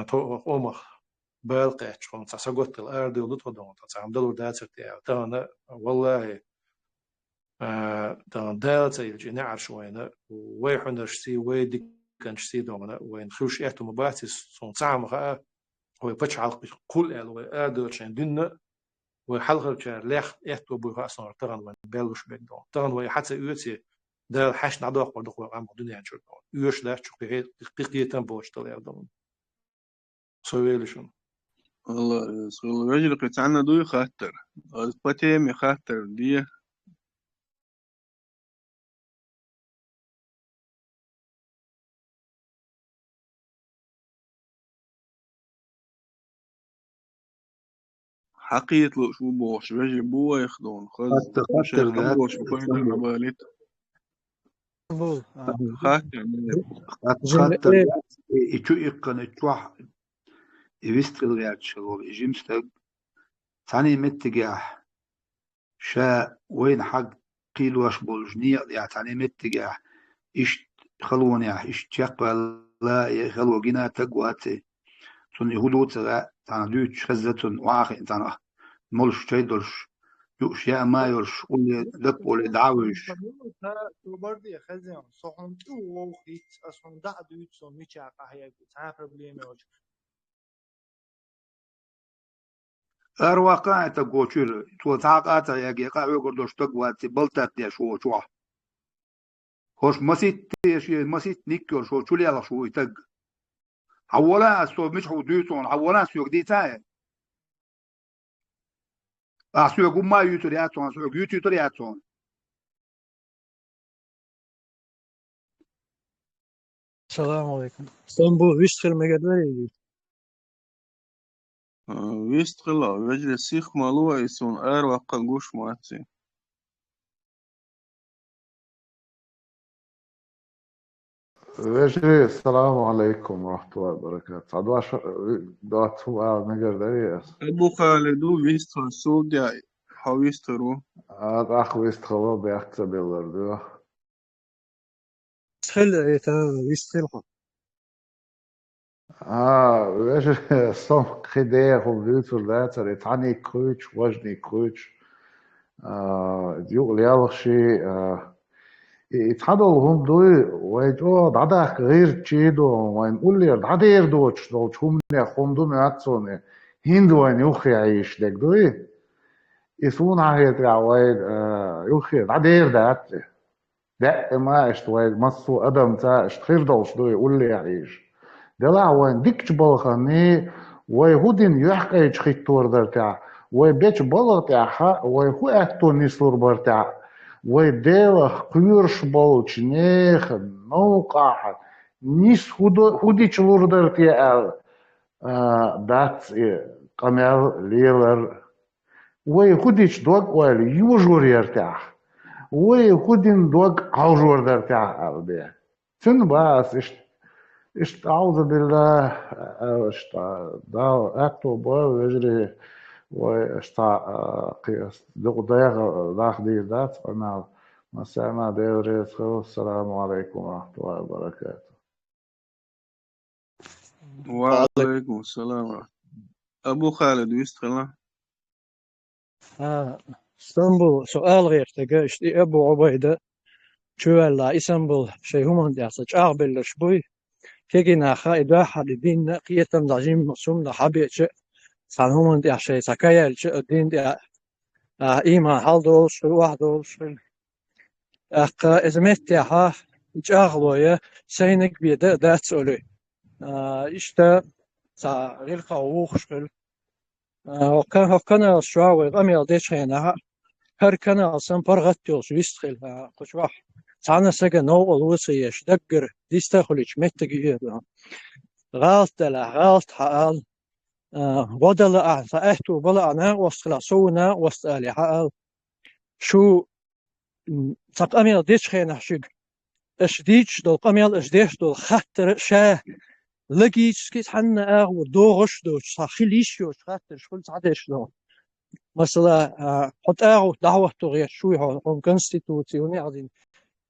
تو أمخ بالقيت شون تسقط الأرض ودتو دون تسعمدلو داتر تاع تانا والله تان دالت يجي نعرش وين ويحن رشتي ويدك كان شتي دونا وين خوش احتو مباتس صون تعمغ هو بتش علق كل ال وادر شان دنا وحلقه شار لخ احتو بو اصلا تران وين بلوش بك دون تران وي حتى يوتي دال حش نعدوق ودق عم دنيا نشر دون يوش لا تشوف قيقيتن بوش تلير دون سويلشون والله سؤال رجل قلت عنا دو يخاطر باتيم يخاطر دي حقيت لو شو بوش رجل بوا يخدون خز مش خاطر ذات يخبوش بكوين عباليت بول خاطر خاطر جملة ذات يتو يقن تروح يبستغل ذات شغل يجمستغ ثاني متجاه شا وين حق قيل واش بولجنية يعني ثاني متجاه إيش خلون يعني إيش تقبل لا يخلو جنا تقواتي تون يهودو ترى تانا دوتش خزتون واخي تانا مولش تيدلش يوش يا ما يرش ولي دق ولي دعوش تو برضه يا خزيان صحن تو وخيت اصلا ده دوت سو ميچا قهيا تا проблеме оч أرواقع تقوشير تو تعاقات يا جيقا يقردوش تقواتي بلتات يا شو شو خوش مسيت يشي مسيت نيكيو شو شو لي شو يتق حولا سو مش هو دوتون حولا سو دي تاي سو يقوم ما يوترياتون سو يوترياتون السلام عليكم اسطنبول بيشتغل مقدار ويستغلا وجل سيخ مالوا يسون وقا قوش ماتسي وجري السلام عليكم ورحمة الله وبركاته. عدواش دوات هو نجر دريس. أبو خالدو ويستغل سوديا حويسترو عاد أخو يستخبر بيحكي بالله. تخل إيتا يستلقى وجري صم خدير وبيوتو ذات ريتعني كوتش وجني كوتش. ديوغ ليالخشي يتحدوا هم دوي ويجوا دعدك غير تشيدو ونقول لي دعدير دوتش هم نخوم دو ماتسوني هندو وين يوخي عيش دك دوي يسون عهيد عوايد يوخي دعدير داتلي دق ما اشتويد مصو ادم تا اشتخير دوش دوي يقول لي عيش دلع وين ديكش بالخاني ويهودين يحكي يتخيطور درتاع ويبيتش بالرتاع ويهو اكتو نيسلور برتاع ويديله قيرش بولش نيخ نوقع نيس هودي تشلور درتاع دات قمر ليلر ويهوديش دوق ويل يوجور يرتاح ويهودين دوق عوجور درتاع البيع تن باس اشت أعوذ بالله اشت دا أكتو بو يجري واشتا قياس دغداغ داخ دي ذات أنا مسانا ديوري السلام عليكم ورحمة الله وبركاته. وعليكم السلام أبو خالد ويستغلا اسطنبول سؤال غير تقاش دي أبو عبيدة شو لا اسطنبول شيء هم يحصل أقبل شبوي تيجي ناخا إذا حد دين قيتم دعيم مصوم لحبيتش سان هم يحصل سكايل دين دي إيمان حال دولش واحد دولش إزمت ياها جاغلوية سينك بيدا دات أولي إشتا تا غير قووخشل هكذا شواوي غمي ديش هنا هر كان أصلا برغتيوس ويستخل قشواح تعنا سجى نو الوصيش دقر ديستخلش متجير غالط لا غالط حال بدل أعطيته بلا أنا وصلنا وصل حال شو تقامي ديش هنا شق اشديش دول قامي اشديش دول خطر شاه لقيش كيس حنا ودوغش دوش صاخيليش يوش خطر شو تعدش دول مثلا حط دعوة تغير شو هون كونستيتوسيوني عظيم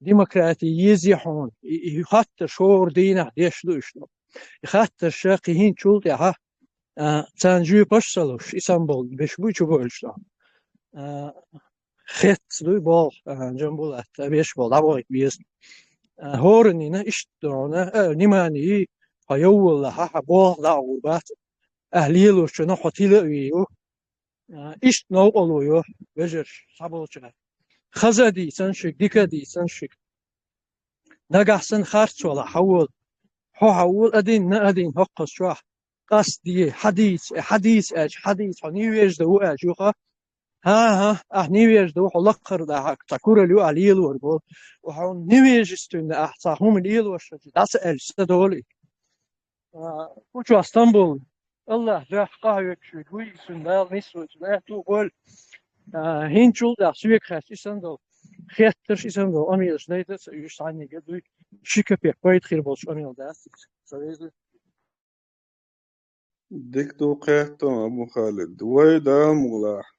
ديمقراطية يزيحون يخطر شور دينا ديش دوش يخطر شاقيين شول يها تانجو بشسلوش اسطنبول بشبوي شبولش خط دوي بول جنبولات بيش بول دعوة بيس هورنينا اشترونا نماني هيول لها بول دعوات أهليلو شنو حطيلو ويو إيش نوع oluyor بجر sabulca خزا دي سنشك ديكا دي سنشك نجحسن خارج ولا حول أدين نأدين هقص شو قص دي حديث حديث نيويج دو يوخا ها نيويج دو حلقر ده تكور اليو عليل وربول وحون نيويج استون أحصاهم اليل وشتي داس الستدولي وشو اسطنبول الله جاه قهوة شو دوي سندال نسوت لا تقول هينشول ده سويك خاص يسندل خيترش يسندل أميل شنيدس يشعني قدوي شيكا بيك خير بولش أميل ده سويز ديك دو قيتو أبو خالد ويدا مغلاح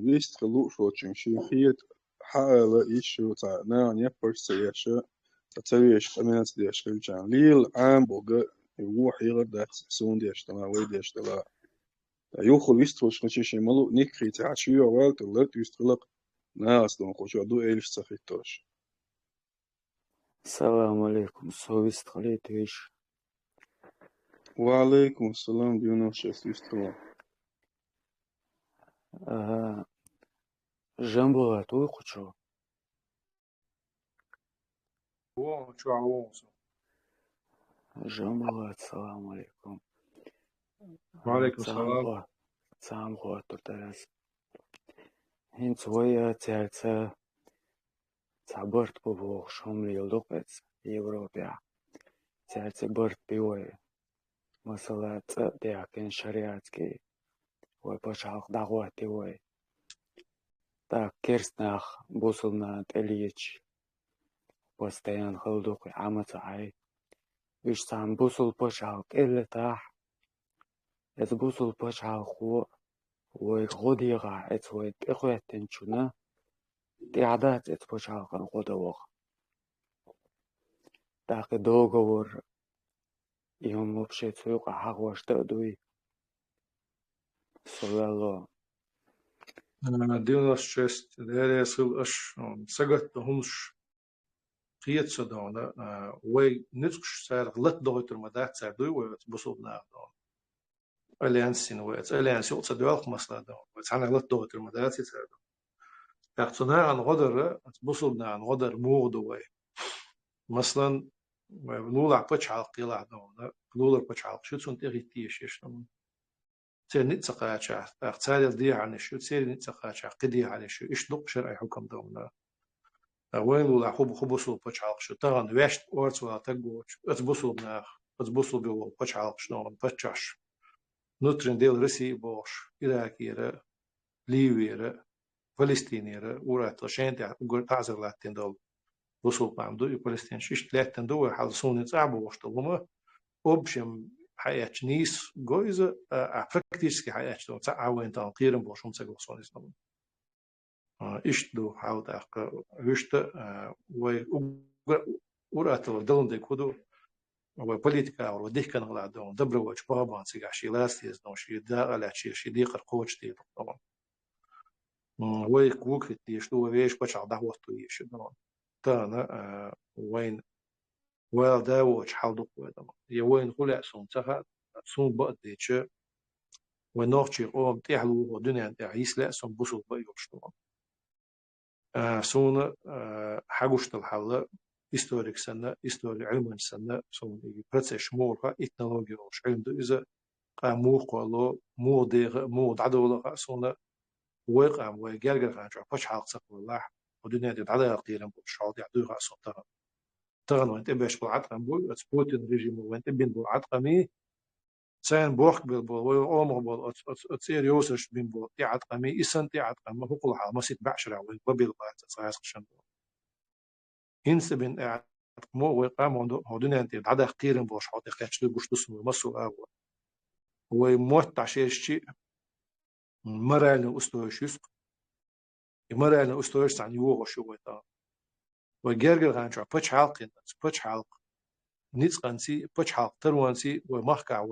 ويستغلو شوچن شيخيت حالا إيشو تا نان يبرس سياشا تتويش أمينات ديش خلجان ليل عام بوغا يوح يغر دات سون ديش تما وي ديش تلا يوخل ويستغل شنشي ملو نيكري تعشيو والت اللت ويستغلق ناس دون خوشو دو إيلش سخيتوش السلام عليكم совесть خليتوش وعليكم السلام بيونوش ويستغل جنبوات ويقشو شو عووص جنبوات السلام عليكم وعليكم السلام سلام خوات ترتاز هين سوية تاعتا تعبرت بوغ شوملي لوبت يوروبيا تاعتا برت بيوي مثلا ديعكين شريعتكي وبشعق دعواتي تا كيرسناخ بوصلنا تليش وستيان خلدوقي عمت عاي إيش سام بوصل بشعق إلا تاح إذ بوصل بشعق وغديغا إتويت إخواتين شنا تعدات إتبشعق غدوغ تاقي دوغور يوم مبشيت سوق حقوش تأدوي سوالو ديوناس شست ديري سل أش سجت همش قيت صدانا وي نتقش سار غلط دوتر مدات سار دوي وبصوب نار أليانسين أليانس يقص دوالق مصلا دون وتعنا غلط دوتر مدات سار اقتناع عن غدر بصوبنا عن غدر موغ دوي مثلا نولع بتشعل قيلع دون نولع بتشعل شو تسون تغيتيش يشتم تير نتسقاچا اختار دي عن شو تير نتسقاچا قدي على شو ايش دق شرعي حكم دون وين ولا خب بصل بتشعل شو تغن ويش اورت ولا تقوش اتبصل ناخ اتبصل بيو بتشعل شنو بتشاش نوترين ديل رسي بوش إراكيرا ليبيرا فلسطينيرا ورات شين تاع قول تعزر لاتين دول بصل بعمدو فلسطين شيش لاتين دول حال صون صعب واشتغلوا أوبشم حياة نيس جويزة فراكتيسكي حياة دول تعاون تنقيرن بوشم تقول صون إسلام إيش دو حاول تأخ وشت وي ورات دولن دي كودو وبوليتيكا وديه كان غلا دون دبرو وش بابان سيغا شي لاستيز دون شي دا على شي ديقر قوش دي طبعا وي كوك دي شتو ويش بچا دعوتو يش دون تانا وين ويل دا وش حال دو دون يوين خلا سون تها سون بقد ديش ونوخشي قوم تحلو ودنيا تعيس لا سون بوسو بيوش دون سون حاجوش الحل historic سنة historic علم سنة سون بروسيس مورها إثنولوجيا وش علم ده إذا قاموا قالوا مو ديغ مو عدوله سون وقام وجرجر عن شو فش حق سق والله ودنيا دي عدالة قيرن بشعوط يعدوها على سون تغن وانت باش بالعد قام سبوتين ريجيم وانت بين بالعد قامي سان بوخ بالبول وأمر بول أتصير يوسش بين بول تعد قامي إسن تعد قام هو كلها ما سيت بعشرة وبابل بعد صاير شن هنس بين مو وقام هودنا أنت عدا قيرن بوش حاط يخش لي قش تسمو مسو أول وموت عشيش مرة أستويش مرة أستويش عن يوغ شو ويتا وجرجر غانشوا بتش حلق بتش حلق نيت قنسي بتش حلق تروانسي ومحكع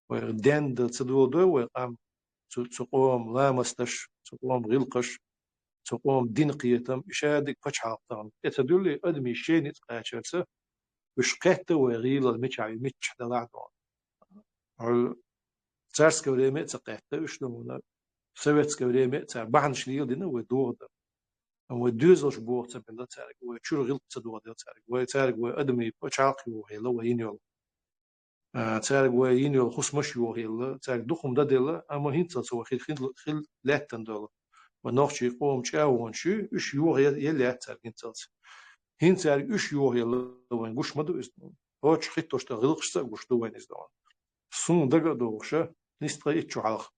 ودين تصدوا دو وقام تقوم لامستش تقوم غلقش تقوم دين قيتم إشادك بتش حلق تام تدل أدمي شيء نيت قاشرسه وش قهته وغيل المتشعي متش دلعتون هل تارسك وريمة تقهته وشلونه سويتسك وريمة تار بعنش ليل دينا ودور ده ودوزش بوق تبين تارك وشور غلط تدور ده تارك وتارك وأدمي بتشعلق وهيلا وينيول تارك وينيول خص مش وهيلا تارك دخم ده دله أما هين تسوى خل لا تندل ونخشي قوم شاون شو إيش يوه يلا تارك إنتاز هين تارك إيش يوه يلا وين قش مدو إسمه هو شخيت تشتغل قشة قش دو وين إزدوان سون دقة دوشة نستقي تشعلق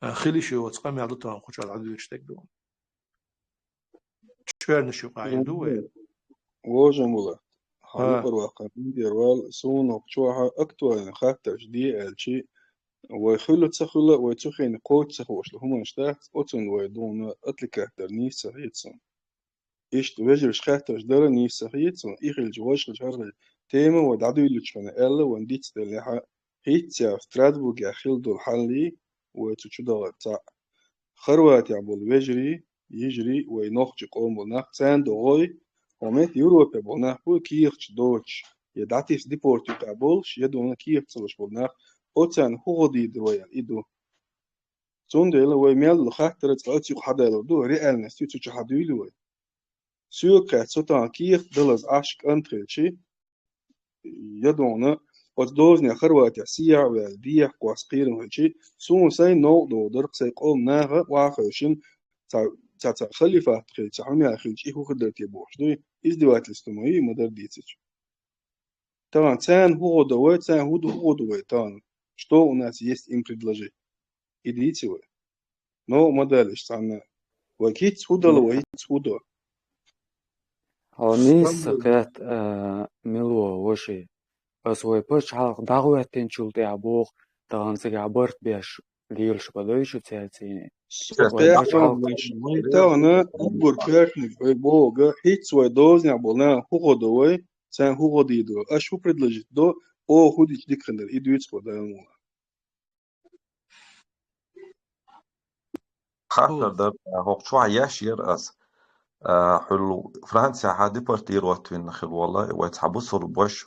خلي شو تقام يعدو تان خوش على عدو يشتك دون شوير شو قاعد دوه وجملة حلقة واقع ديروال سون وقشوها أكتوال خاطر جدي الشيء ويخلو تسخلو ويتسخين قوت سخوش لهم نشتاق أتن ويدون أتلك ترنيس سخيتسون إيش توجرش خاطر جدار نيس سخيتسون إيخل جواش خجار تيمة ودعدو يلوشفنا ألا وانديت تليحا هيت سياف ترادبو جاخل دول حالي وتشدو تاع خروات يعبول يجري وينوخج قوم وناخ سان دوغوي ومت يوروبا بوناخ بول كيخش دوتش يدعتيس ديبورتو تعبولش يدونا كيخ تصلش بوناخ أوتان هودي دويا إدو سون ديلا ويميل لخاطر تقاتيو حدا لدو ريال نستيو تشو حدو يلوي سيو كات سوتان كيخ دلز عاشق أنتريتشي يدونا وتدوزني خروات يسيع والديح قواسقير وهالشي سون ساي نو دو درق ساي قوم ناغا واخرشن تا خليفة تخيل تعمي أخيلش إيكو خدرتي بوش دوي إزدوات الاستماعي مدر ديتش طبعا تان هو دوي تان هو دوي تان что у нас есть им предложить إديتي نو مدالش تعنا وكيت هدل وهيت هدل نيس قيت ملو وشي أسوي بوش حلق دعوة تنشل عبوق تغنسك عبرت بيش ليرش بدويش تسالسيني سوقيح ويتانا أبور كارتنك بوغا هيت سوي دوزني عبولنا هو دوي سان هو ديدو أشو بريدلجت دو أو هوديش ديكندر إدويتس بدأمو خاطر در هوق شو عياش يرأس حلو فرنسا هادي بارتي روت وين خل والله ويتحبسوا البوش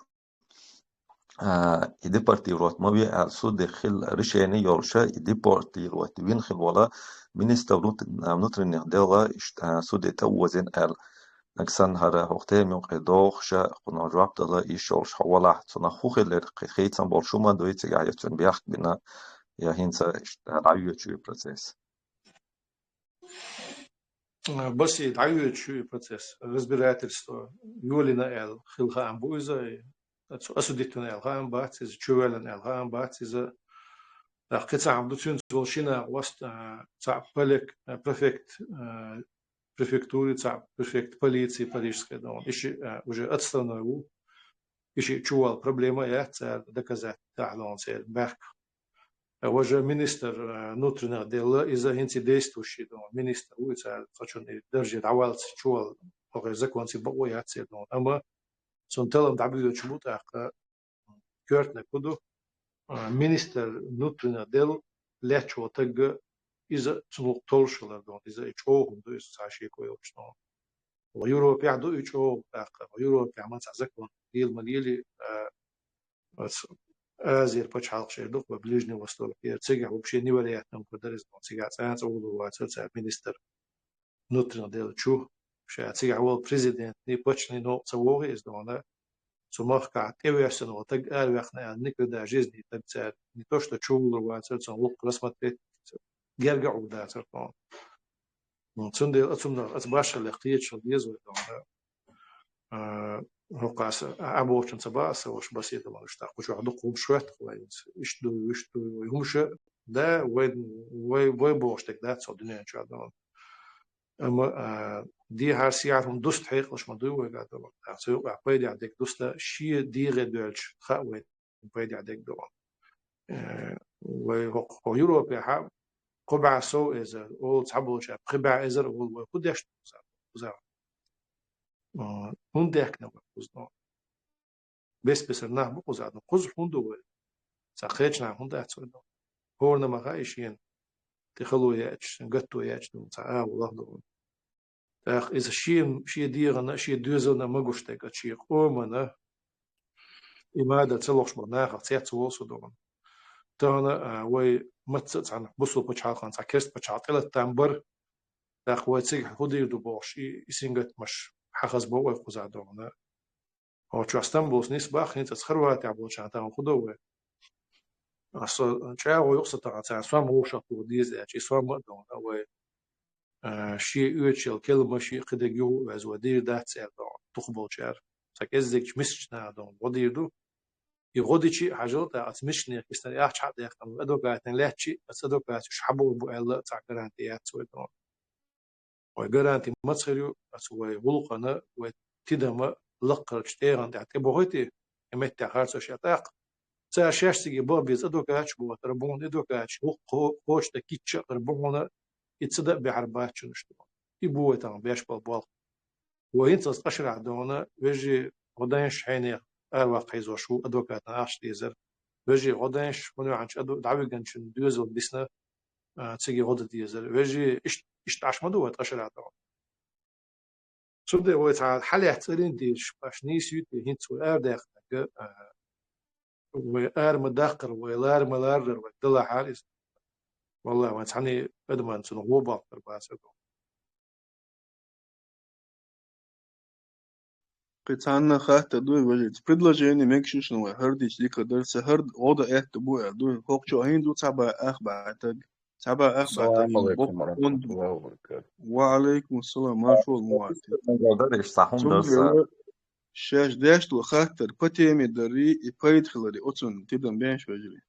إدي بارتي روت ما بي سود داخل رشاني يورشا إدي بارتي روت وين خل والله منستر نوتر نهدلا سود توزن ال نكسن هذا هوقتي من قدوخ شا قنا جواب دلا يشورش حوالا صنا خوخ اللي خيت سن برشوما دويت جايتون بياخد بنا يا هينسا رعيو شو بروسيس بس يتعيد شو بروسيس разбирательство يولينا ال خلها عم بوزا أسوديتنا الغام بات إذا شوالنا الغام بات إذا قطع عم دوتين زولشينا وست تاع بالك префектуры تاع префект полиции парижской да он ещё уже отставной ещё чувал проблема я تاع доказать تاع лансер берг уже министр внутренних дел из агенции действующий да министр уйца хочу держит авал чувал هو закон си боя цел да ама сонтелом дабио чмута кёртне куду министр внутренних дел лечо так إذا تنو تولشلا دون إذا يشوفهم دو يساشي كوي وشنو ويوروب يعدو يشوف ويوروب يعمل تزكون ديل مليلي أزير بتش حلق شيء دوك ببليجني وستول كير تيجي وبشي نيوليات نم كدرس دون تيجي ساعات أولو واتسا مينستر نوترنا ديل شو شيء تيجي أول بريزيدنت ني بتشني نو سووه إز دون سماخ كات إيوسن وتج أروحنا نكدا جزني تبتر نتوش تشوفه واتسا تنوق رسمة جرجع وده ترى تندي أتمنى أتباشر الاختيار شو بيزود هو قاس أبوشن سباس وش بسيط ما نشتاق وش عندكم شوية كويس إيش دو يهمش ده وين بوشتك ده تصدقني إن شاء الله أما دي هالسيارهم دوست حقيقة مش مدوي قاعد والله أسوق عقيدة عندك دوست شيء دي غدوش خاوي عقيدة عندك دوا وهو يوروبي حاب قبع سو إذا أول تعبوا شيء قبع إذا أول وقديش وزار هندك نبغى وزنا بس الناه بقزاد قز هندو ساقيتنا هندا تسوينا هورنا ما غايشين تخلوا ياتش قطوا ياتش تاع والله دو تاخ إذا شيء ديرنا شيء دوزنا ما قشتك شيء قومنا إمادة تلوش مناخ تيات وصل دون تانا وي متت عن بصو بتشعل خان سكرت بتشعل تامبر تاخ ويتسيح خدي دو بوش يسنجت مش حخز بو قزادونا هو شو اسطنبول نسبة نيت تسخروات عبول شانتا خدوه أصل شاو يقصد تاع سوام روشة ديز أشي سوام دون أو شيء يوتشل كلمة شيء قديجو وزودير ده تسأل دون تقبل شعر سكزك مشنا دون وديردو يغودي شيء حاجات أتمشني كستري أحد حد يختم أدوكات لا شيء بس أدوكات شحبوا بقى تاع جرانتيات سوي دون وجرانتي ما تصيروا سوي ولقنا وتدم لقر شتيران تعتبرتي متى خارج شتاق ساششتي بابيز أدوكاتش بو تربون أدوكاتش هو خوش تكيتش تربون يتصدق بعربات شنشتو يبوه تام بيش بالبال وينتص قشر دونا ويجي غدانش حيني واقع شو أدوكات ناش ديزر ويجي غدانش منو عنش أدو دعوي جنشن دوزل بسنا تيجي غد ديزر ويجي إيش عش مدوت قشر دونا سودة ويتعال حالي احترين ديش باش نيسيوتي هنتو أرداخ وآر مدقر ويلار ملارر ودلا حارس والله ما تعني أدمان سنو باقر باسكو قطعنا خاطر دوي وجد предложение مكشوشن وهرديش ليك درس هرد وضع بو دوي فوق شو هين دو تبع أخباتك السلام عليكم بوك ورحمة وند الله وبركاته. وعليكم السلام ما شو المواتي قدرش صحون درس ثم شاش داشت وخاطر بتيمي دري يبيد خلري أتون تبدأ بينش وجري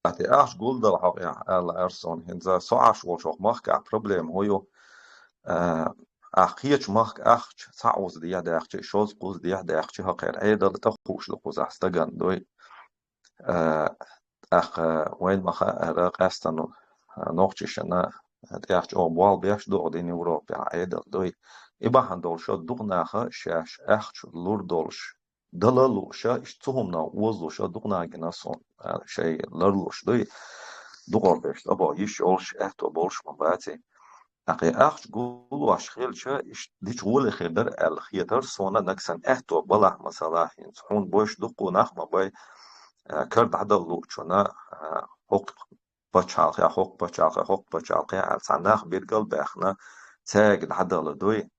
أتي أخش قول ده الحقيقة ألا أرسون هنزا سوعش وشوق مخك بروبليم هو أخيش مخك أخش تعوز دي ده أخش شوز قوز دي ده أخش هقير عيدة لتخوش لقوز أستغن دوي أخ وين مخا أراق أستنو نوختش أنا أخش أو بوال بيش دو دين أوروبا عيدة دوي إبا هندول شو دغناخ شاش أخش لور دولش دلالو شا اشتهمنا وزو شا دغنا جناسون شيء لرلوش دوي دغور بيش أبا يش أولش أهتو بولش مباتي أخي أخش قول واش خيل شا ديش غول خيدر الخيتر سونا نكسن أهتو بلا مثلا ينصحون بوش دقو نخ مباي كرد عدل لوچونا حق بچالقي حق بچالقي على صناخ بيرقل بأخنا تاج عدل دوي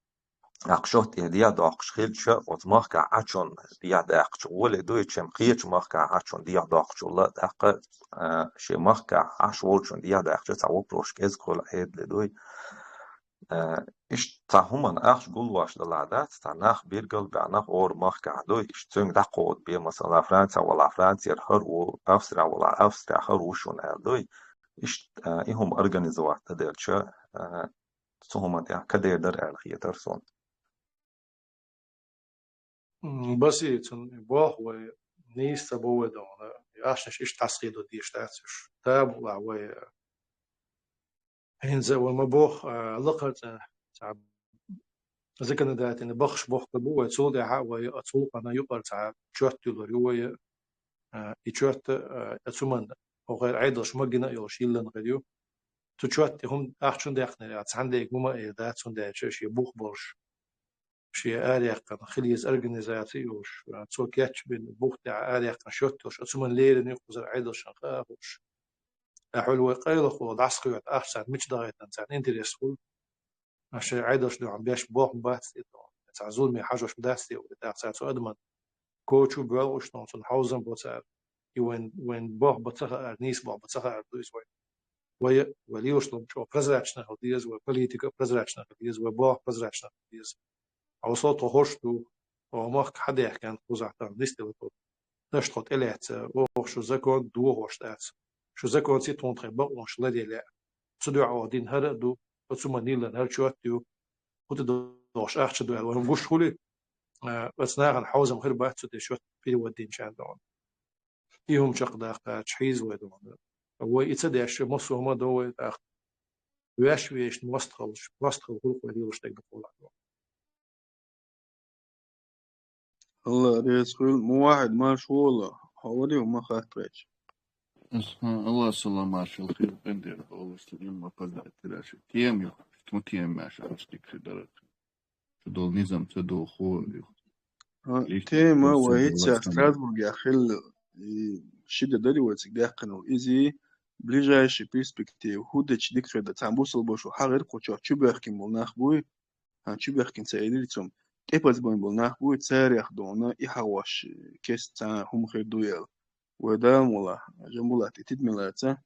أقشوت إهديا داقش خيل شا وتماخ كعشون ديا داقش ولا دوي تشم خيش ماخ كعشون ديا داقش ولا داق شي ماخ كعش ولشون ديا داقش تعو بروش كيز كل عيد لدوي إيش تهمن أخش قول واش دلعدات تناخ بيرقل بعناخ أور ماخ كعدوي إيش تون دقود بي مثلا فرنسا ولا فرنسا هر و أوستريا ولا أوستريا هر وشون أدوي إيش إهم أرجانيزوات تدير شا تهمن يا كدير در الخية ترسون بس يتن بوه ونيستا بوه دونا عشان إيش تسقيدو ديش تاسش تاب ولا وي هنزا وما بوخ لقت تعب ذكرنا دات إن بخش بوخ بوه تصول يا وي أتصول أنا يقر تعب شوت تلور وي يشوت أتسمن أو غير عيد شو ما جينا يوشيل لنا غيره تشوت هم أحشون داخنا عندك هما إذا تون ده شيء بوخ برش شيء آلية كان خليز أرجنيزاتي وش تسو كاتش بين بوخ تاع آلية كان شوت وش أتسمن ليل نيقوز عيد شنقا وش أحول وقيل خو دعسقي وات أحسن مش ضايت إنسان إنتريس خو عشان عيد شنو عم بيش بوخ باتي تعزول مي حاجة شو داستي وتاع ساعة أدمن كوتشو بروش نون حوزن بوتسار وين بوخ بتسخر نيس بوخ بتسخر دويس وليوشلم شو прозрачно ходиез و политика прозрачно ходиез و бог прозрачно ходиез а وصوت هوشتو ومخ حدا يحكي عن خوزعتان ديستي تشتخط إليت وخ شو زكون دو هوشتات شو زكون سي تونتري بقوش لدي لا تدو عودين هر دو تسمى نيلن هر شواتيو كنت دوش أخش دو وهم بوش خولي بس ناغن حوزم غير بات تدي شوات في ودين شان دون يهم شق داق تشحيز ودون هو يتصدق مصر هما دو ويش وستخل خلق ودي وش تقدر تقول عنه الله ريس خيل مو واحد ما شو والله حوالي وما خاطرش الله سلام عشان الخير بندر الله سلام ما قدر تلاش تيم يو تيم ماشي أشتك في درجة تدول نظام تدول خو تيما وهيتسا ستراسبورغ يا خل شدة داري وتسجاقنا إيزي ближайший перспектив худеч дикфеда тамбусл бошу хагер кочо чуберкин бол нахбуй чуберкин цаидилцом кепаз бон бол нахбуй царях дона и хаваш кес та хум хедуел ودا مولا جمولات تدملاتsa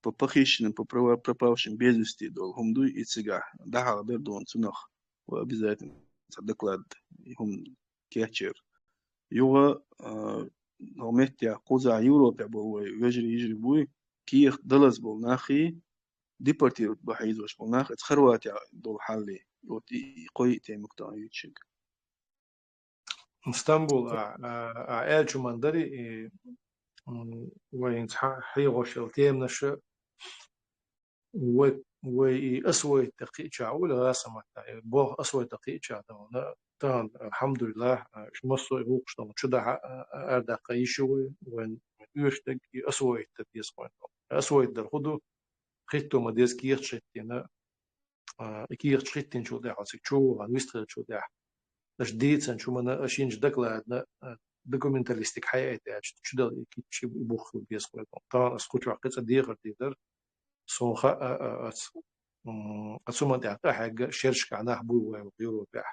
попахищен пропавшим без вести дол хумду и цигах да хагер дон цунах обязательно доклад хум кечер юга نومتيا قوزا يوروبا بو يجري بوي كيخ دلز بولناخي ديبورتيرو بحيز وش بولناخ اتخروات دول حالي يوتي قوي تي مقطع يتشك اسطنبول اعاج مندري وين حي غوشل تيم نش و اسوي دقيقة ولا رسمت بو اسوي دقيقة تان الحمد لله مصر يروقش طبعا شدها أردا قيشوي وين يشتق اسوي تديس وين اسوي درخدو خيتو مديس كيرشتينا كيرشتين شو ده حاسك شو ويستر شو ده اش ديتسن شو منا اشينج دكلا دوكيومنتاليستيك حياتي شو ده كيتش بوخ بيس وين طبعا اسكوت وقت ديغر ديدر سوخا اسوما ده حاجه شرش كعناه بو ويورو بتاع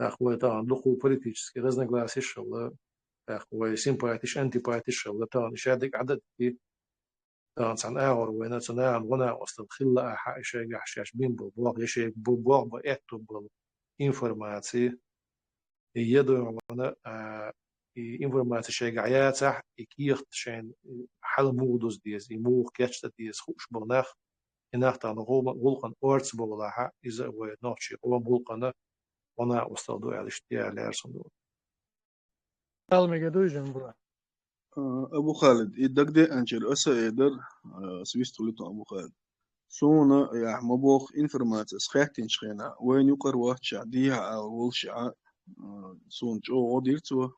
أخوي طبعا لقو بوليتيكس غزنا جلاسيش ولا أخوي سيمباتيش أنتي باتيش ولا طبعا شادك عدد في طبعا سان أور وين سنا عن غنا وسط الخلة حاشة حشاش بين بوق يشي بوق بأكتب بالإنفورماتي يدو معنا informatie شيء عيات صح يكيخت شين حل مودوس ديز يموخ كاتشت ديز خوش بناخ إنك تنقول غلقن أورتس بولاها إذا هو نوتشي قوم غلقنا وانا وصلوا على اشتياق لأرسنال. كلمة قدوي جنبه. أبو خالد إدك دي أنشر أسا إدر سويس توليتو أبو خالد سونا يا مبوخ إنفرماتس خياتين شخينا وين يقر واتش عديها أو ولشع سون جو غديرتو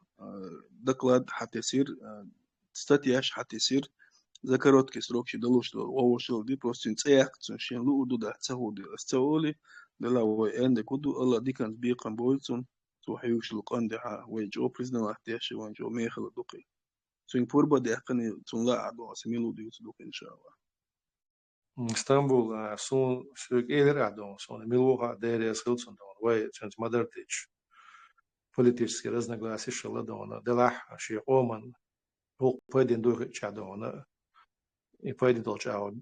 دقلاد حتى يصير ستاتياش حتى يصير ذكرت كسروك شي دلوش ووشل دي بروستين تسياق تسنشين لو دو دا تسهودي استولي دلا وين كودو الله دي كان بيقن بولتون تو حيوش القندحة وين جو بريزنا واحتياش وين جو ميخل الدقي سوين بوربا دي أقني تنلا عدو سميلو دي يتدوك إن شاء الله اسطنبول سون سوق إيدر عدون سون ميلوها ديريس هيلسون دون وي تشنت مادرتيش политически разногласия дона делах ши оман хок пойден до чадона и пойден до чао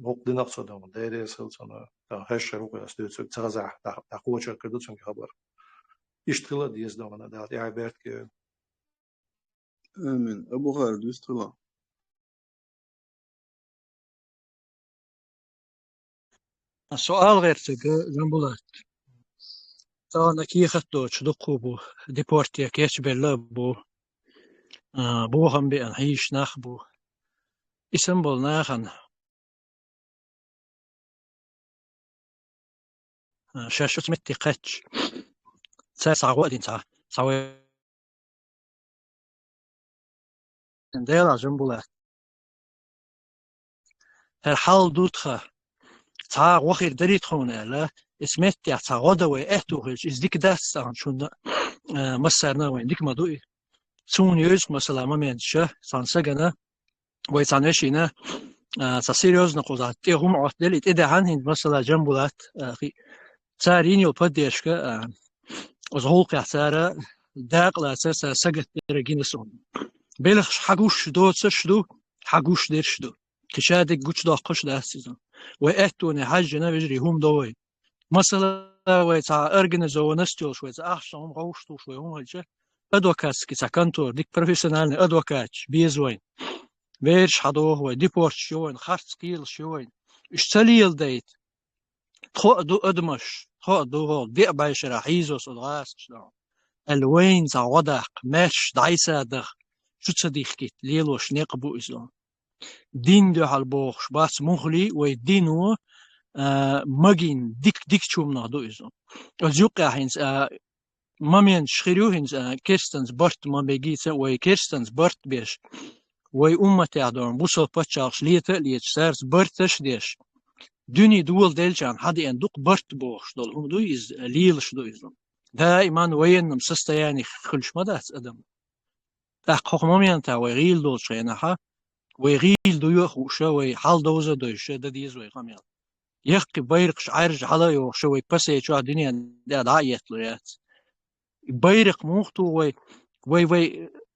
хок динаксо дона дерес хелсона та хешер уга стуцо цаза та хоча кредуцон хабар иштила диез дона да я бертке آمين أبو خالد يستغلا السؤال غير جنبولات طبعا كي خدتو تشدقو بو ديبورتيا كيش بيلا بو بوهم بأن هيش ناخبو اسم بول ناخن شاشوت متي قتش ساعة دين ساعة ديلا جنبولات الحال دوتخا ساعة وخير دريت خونا لا اسمت يا ساعة وإهتو هيج إزديك داس عن شون مسرنا وين ديك ما دوي سون يوز مثلا ما منشه سانسجنا ويتعنيشينا ساسيريوز نقولات تيهم عطلت إذا هند مثلا جنبولات أخي سارين يبديش كا أزهول كحسارة داق لا أساس سجت رجينسون بلخش حقوش دو تشدو حقوش ديرشدو كشادك جوش داقش داسيزون وإهتوني حاجنا بجري هم دوي مثلا ويتع أرجنزو نستيل شوية أحسن غوشتو شوية هم هالشيء أدوكاتس كي سكانتور ديك بروفيسيونال أدوكاتش بيزوين بيرش حدوه وديبورت شوين خارت كيل شوين اشتليل ديت خو دو أدمش خو دو دي بايش راحيزوس الغاس شلون الوين زع وضعق مش دعيسة دخ شو تصديق كيت ليلوش نقبو إزلون دين دو هالبوخش باس مغلي ويدينو مجين ديك شوم نادو إزلون الزوق هينز مامين شخيريو هينز كيرستنز برت ما بيجيت وي كيرستنز برت بيش وي أمتي عدون بوصل بتشارش ليت سارس برتش ديش دوني دول ديلجان حدي ان دوق برت بوخش دول هم دو إز ليلش دو إزلون دائما وين مسستا يعني خلش مدات أدم أحقق مامين تا ويغيل دول شينها ويغيل دو يخوشا وي حال دوزة دوشة دا ديز وي غاميان يخي بيرقش عارج على يوخشا وي بسي شو الدنيا دا دعيت ليات بيرق موختو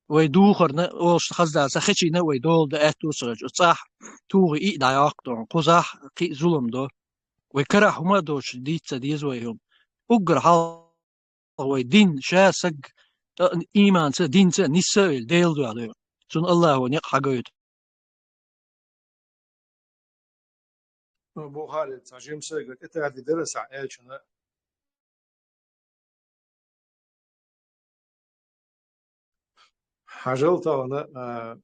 وي دوخر اوش خزدا سخشي نا وي دول دا اتو سرج صح توغي اي دا يقطع قزح قي ظلم دو وي كره هما دوش ديت ديز ويهم اقر حال وي دين شاسق ايمان دين نسائل ديل دو عليهم سن الله ونيق حقويت أبو خالد عجيم سيقول إتعدي درس عائشنا حاجلتا أنا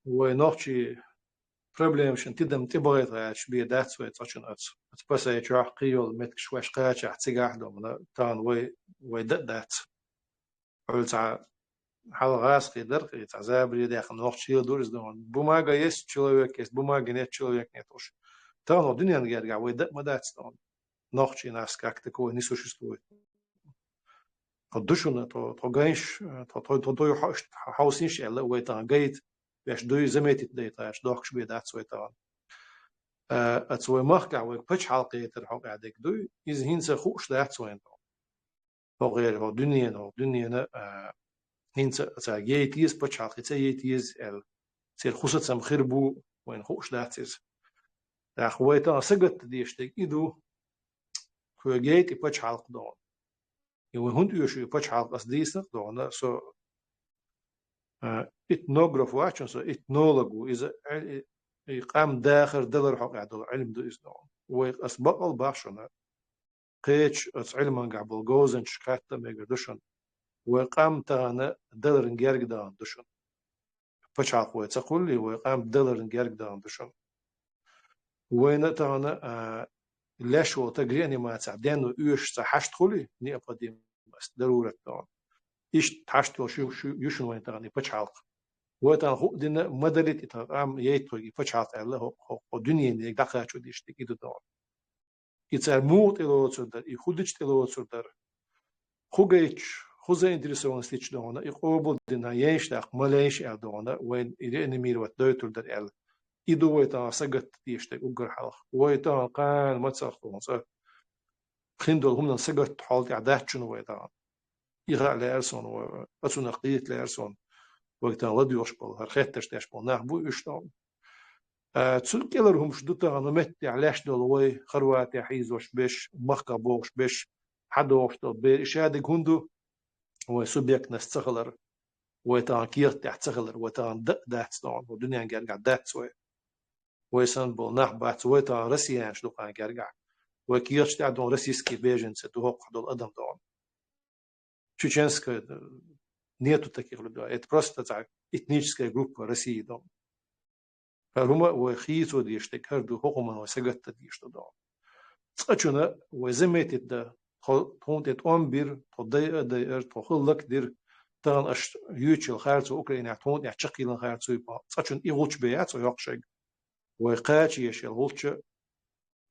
ونوحشي problem شن تدم تبغيت عايش بيدات سويت عشان بس يجوا قيول متك شويش قاش احتجاح دومنا تان وي دات قلت حال غاس قدر قيت عذاب لي داخل نوحشي دورز دون بوماغا يس человек есть бумаги нет человек нет уж тан الدنيا نرجع وي دات ما دات دون نوحشي нас как такое не существует قدشنا то гаиш то хаусинш элла وي тан гейт باش دوي زميت ديتا اش دوخش بيدات سويتان اتسوي مخقع وبتش حلقه ترحق عندك دوي از هينس خوش دات سوين تو غير هو دنيا هينس تا جيتيز بتش حلقه جيتيز ال سير خوشت سم خربو وين خوش داتس دا خويتا سقت ديشتك يدو كو جيتي بتش حلقه دون يو هوند يوشو بتش حلقه ديسك دون سو إتنوغراف واشن سو إتنولوجو إذا قام داخل دلر حق عدل علم دو إسنون وأسبق الباشنا قيتش أس علم قبل جوزن شكاتا ميجردوشن وقام تانا دلر نجارك دان دوشن فشاق ويتقول لي وقام دلر نجارك دان دوشن وين تانا ليش هو تجريني ما تعدين ويش صحشت خلي ني أقدم بس ضرورة تان إيش تحشت وشو يشون وين تاني فشاق وتان هو دينا مدلت إتقام يتوجي فشاق الله هو دنيا اللي دخلت شو ديش تكيد دان إتصير موت إلى وصدر يخدش إلى وصدر خوجيش خوزة إنترسون ستيش دانا يقابل دنا ينشتاق ملاش دانا وين إذا نمير وتدوتر در ال إدو ويتا سجت تيشتاق أجر حلق ويتا قان ما تصخون صار خندول هم سجت حالت عدات شنو ويتا يغا لأرسون وأتون قيت لأرسون وقتا لدي يشبل هرخيتش تشبل نحبو يشتاق تسلكيلر هم شدوتا أنا مت علاش دلوي خروات يحيز وش بش مخا بوش بش حدا وشتل بإشادة هندو وسبيك نستغلر ويتان كيرت تحتغلر ويتان دات ستون ودنيا جرجع دات سوي ويسان بول نحبات ويتان رسيان شلوقان جرجع وكيرش تعدون رسيسكي بيجن ستوهق حدول أدم دون تشينسك نيتو تكيغلو دا ات بروستا تاع اتنيشسكي جروب رسي دون فهما وخيتو ديشتك هردو هقوما وسجت ديشتو دون تقشنا وزميت دا تونت أمبير تضيء دير تخلق دير تان أش يوتشل خارج أوكرانيا تونت يعتقيلن خارج يبا تقشن إيغوش بيات ويقشج ويقاتش يشيل غلتش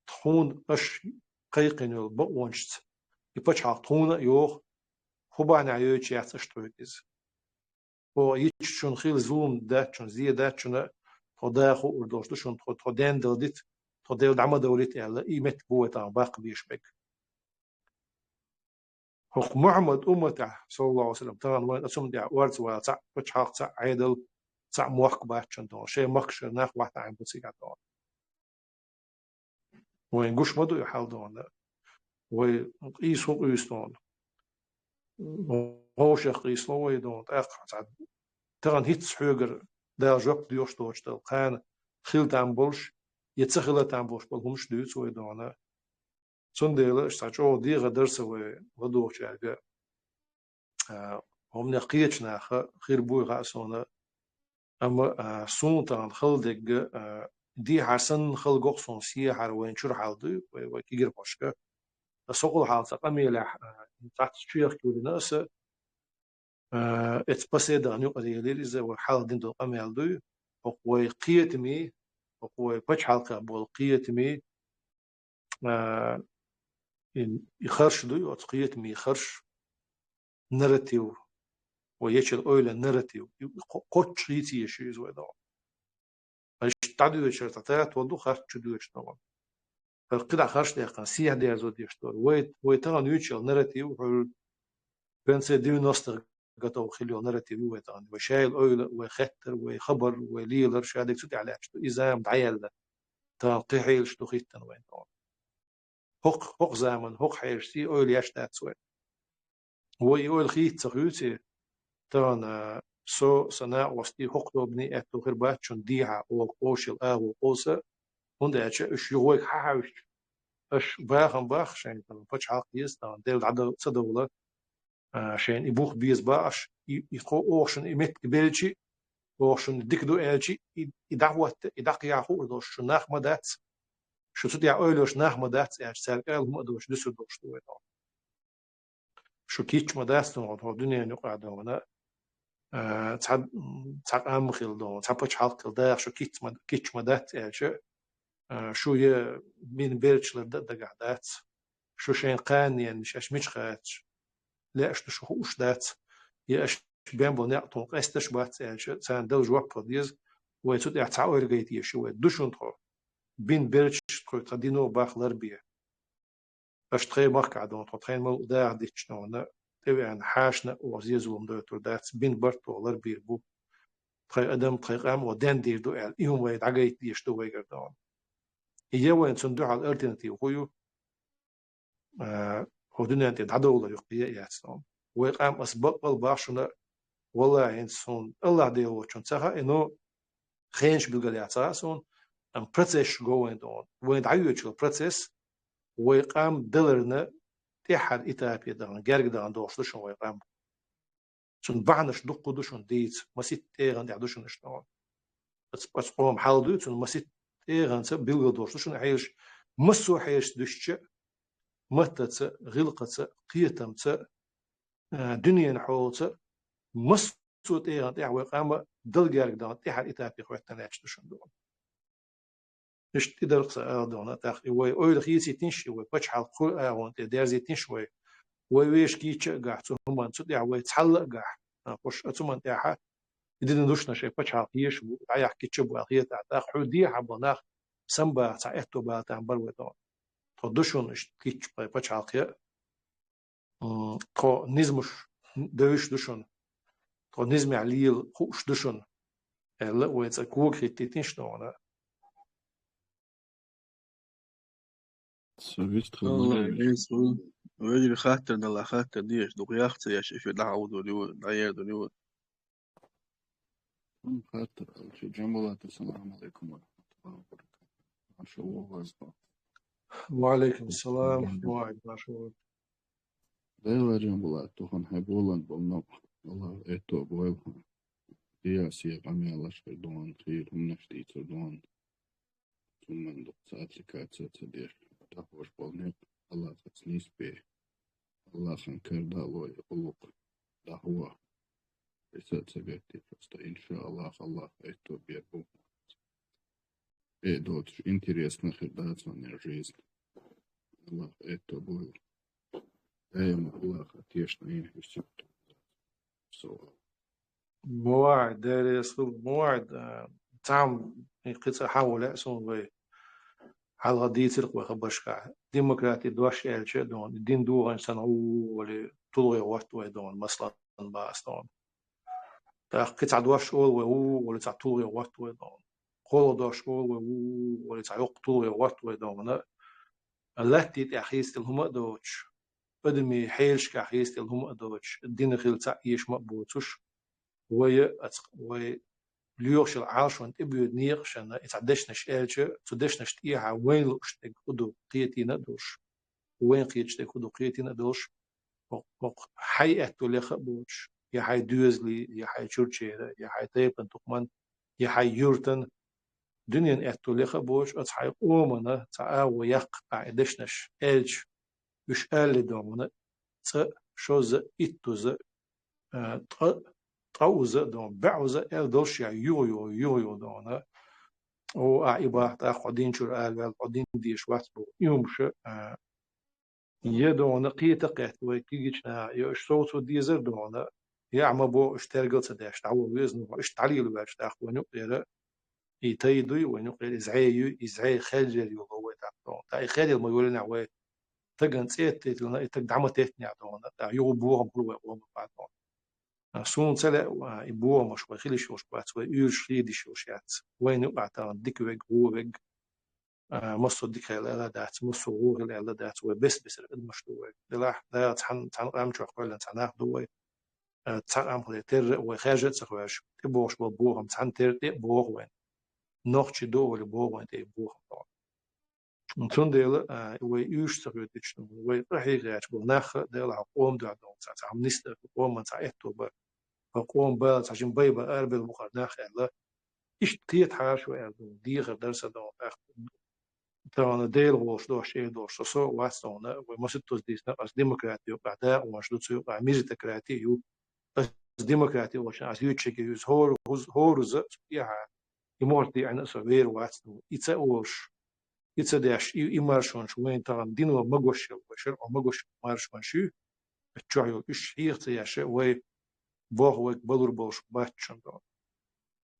تون أش قيقن البقونشت يبتش عطونا يوخ خبعنا يوتش يعتشتوكيز هو يتشون خيل زوم داتشون زي داتشون تضاخو وردوشتشون تدين دلدت تدين دعم دولت على إيمت بوتان باق بيشبك هو محمد أمته صلى الله عليه وسلم ترى وين أسمع دع ورد وتع بتشحق تع عيدل تع موحق باتشن دون شيء مكش ناخ واحد عم بسيجا دون وين جوش مدو يحاول دون ويقيس هو قيس دون هو شيخ قيس لو يدون تأخذ ترى هيتس حجر ده جوب ديوش توش ده كان خيل تامبولش يتسخيل تامبولش بالهمش ديوت ويدونه سنديلا استعجوا دي غدر سوى غدوش يعني هم نقيتش ناخ خير بوي غاسونا أما سونتان خلدق دي حسن خلقق سون سي حروين شر حالدو وكيجر باشكا سوق الحال تقميلح تحت شيخ كل ناس اتبسد عن يقدر يليز وحال دين دو قميل دو وقيتمي وبتش حلقة بالقيتمي إن يخرج دو وتقيتمي يخرج نراتيو ويشل أويل نراتيو قط يتي يشيز ويدا اش تعدو يشر تطيات ودو خرج دو يشتغل فالقطع خرج دقيقة سيح دير زود يشتغل ويتغن يشل نراتيو بنسى ديو نصر قطعو خليو نراتيو ويتغن وشايل أويل وخطر وخبر وليلر شادك سوتي على شتو إزام دعيال تنقيحيل شتو خيتن وين هق زمن هق حيرسي أويل يشتات سوي هو يقول خيت تغيوتي ترى سو سنا وستي هق دوبني أتو غربات شون ديها وقوش الآه وقوسة هندا أش يقولك حاوش أش باخ شين ترى فتش حق يستان ديل عدد صدولة شين يبوخ بيز باش يقو أوشن يمت قبلتي أوشن ديكدو إلتي يدعق ياخو دوش شناخ مدات شو تدي أولوش ناخ مدات يعني سالك هم دوش دسو دوش دوي شو كيتش مدات هو الدنيا نقع دونا تعب أم خيل دون تعب بتش حلق الداخ شو كيتش مدات يعني شو يه بين بيرتشلر دقعدات شو شين قان يعني مش خاتش لا شو وش دات يا اش بين بو نعطون قستش بات يعني سان دل جواب قديز ويتود يعتعور جيتي شو دوشون ترو بين بيرتش ترو تدينو باخلر بيه اش تري مارك عدون ترين مو دا ديتش نونا تبي يعني حاشنا وزيزوم دوتر دات بين برتو لر بير بو تري ادم تري قام ودان دير دو ال يوم ويد عجيت يشتو ويجر دون هي وين صندوق على الالترناتيف هو هو دنيا انت عدو ولا يقيا ياتسون ويقام اسبق الباشنا والله إنسون الله ديو وشون تها إنه خينش بالقليعة سون أم process going on وين دعيو شو process ويقام دلرنا تحد إتابي دان جرق دان دوش دشون ويقام شون بعنش دقو دشون ديت مسيت تيغن دعدوشون اشتغل بس قوم حال دوت شون مسيت تيغن سب بيلغ دوش دشون عيش مسو حيش دشش متت غلقت قيتمت دنيا نحوت مسو تيغن تيح ويقام دل جرق دان تحد إتابي خواتنا دشون دون مش تقدر قصة تاخ وي أول خيسي تنشي وي بتش حال كل وانت دارزي تنشوي وي ويش كيتش قاع هم انت يا وي تحلق قاع خوش اتم انت ح يدين دوشنا شي بتش حال كيش ويا كيتش بو هي تاع حودي حبناخ سمبا تاع اتو با تاع بروي دون تدوشون كيتش بتش حال كي تو نزمش دوش دوشون تو نزمي عليل خوش دوشون لا وي تكوك تيتنش نونا سويت والله خبرين يسوي ويجري خاطر دلا خاطر ديش دوق ياختي يا شيخ دعوة دوليود عيار دوليود خاطر شو جنبولات. السلام عليكم ورحمة الله وبركاته. ما شاء الله وزبا وعليكم السلام وعليكم السلام دايلا جنبولات تخن حبولان بلنو والله اتو بويلها دياسي قمي الله شكر دوان خير هم نشتي تردوان ثم ندق ساتلكات ستدير تخوش بلنق الله تسنيس بيه الله خنكر دالوي قلوق دهوا رسالة سبيتي فستا إن شاء الله الله اتو بيربو دوتش интересно хердаться на жизнь. الله это было. دايما الله خطيشنا إيه все. مواعيد داري أسلوب مواعيد تعم قصة حول أسون وي على غدية سرق وخبشكا ديمقراطي دوش إلش دون الدين دو إنسان هو ولا طلوع وقت ويدون مثلا باستون تا قطع دوش أول وهو ولا تاع طلوع وقت ويدون قول دوش أول وهو ولا تاع يق طلوع وقت ويدون التي تأخيست الهم دوش بدمي حيلش كأخيست الهم دوش الدين خيل تاع إيش مقبوتش وي ليوش العاشون ابيو نيرشن اتعدشنش إلش تدشنش تيها وين لوشتك خدو قيتينا دوش وين قيتشتك خدو قيتينا دوش حي أتوليخ بوش يا حي دوزلي يا حي تشورتشيرا يا حي تيبن تقمن يا حي يورتن دنيا أتوليخ بوش أتصحي أومنا تعاو يقع دشنش إلش يش آل دومنا شوز إتوز طوزة دون بعوزة دوش يا يو دونا او اعيبا تا قدين شو قال قدين دي شوات بو يومش يدون قيت قيت وكيجنا يش صوت ديزر دون يعم بو اشترقل سداش تعو وزن اش تعليل باش تاخ ونو غير يتيدوي ونو غير ازعي خلجل يو هو تاع تا خلجل ما يقولنا وي تجن سيت تلنا تدعمت تنيا دون تا يو بو بو و بعد سون تلا يبوه مش وخيلش وش بات ويرش يديش وش يات وين يقعد ديك ويج هو ويج مصو ديك هلا دات مصو هو هلا دات وبس المشروع لا تحن عم تروح قول تناخ دوي تعم خلي تر وخارجت سخواش تبوش بوهم تحن تر بوه وين نوخش دو ولا بوه وين تبوه تون ديل ويوش تغيرتش وي رحيقات بناخ ديل قوم دو تعم نست قوم تاع اكتوبر قوم بال عشان بيبا أربل مقارنة خلا إيش قيت حاش وأردو ديغ درس دون ترانا ديل وش دوش إيه دوش صو واسونا ومسطوس ديسنا أس ديمقراطي وبعدها ومشلوت سو ميزتقراطي يو أس ديمقراطي وش أس يوتشيك يوز هورز يها يمورتي عن أسوير واسنو يتسأوش يتسداش يمارشونش وين تران دينو مغوش وشر مغوش مارشون شو التشعيو إيش هي تياش وي بوه ويك بلور بوش باتشن دون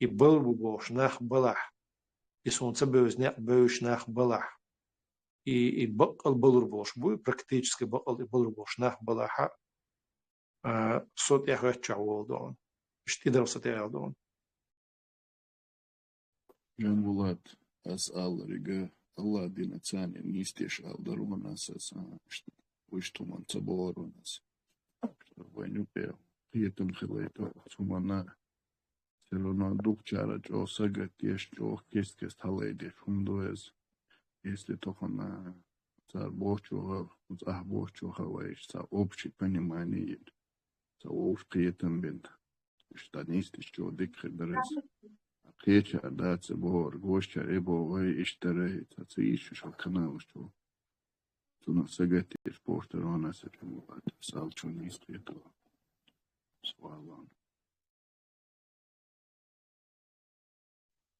يبل بوش ناخ بلح يسون تبوز ناخ بوش ناخ بلح يبقل بلور بوش بوي практически بقل بلور بوش ناخ بلح صوت يخرج عوال دون مش تقدر صوت دون جنبولات أسأل رجع الله دينا ثاني نيستيش أقدر وناس ويش تومن تبور وناس وين يبيع قيتم خليته ثم سلونا دوك جارج أو سجت يش أو كيس هلايدي هم دوز если только на за бочу за бочу хаваешь за общее понимание за общий тембен что есть еще дикрес кеча да цебор гоща ребо вы иштере за еще что канал что на сагати спортер у нас это вот салчу не стоит свалан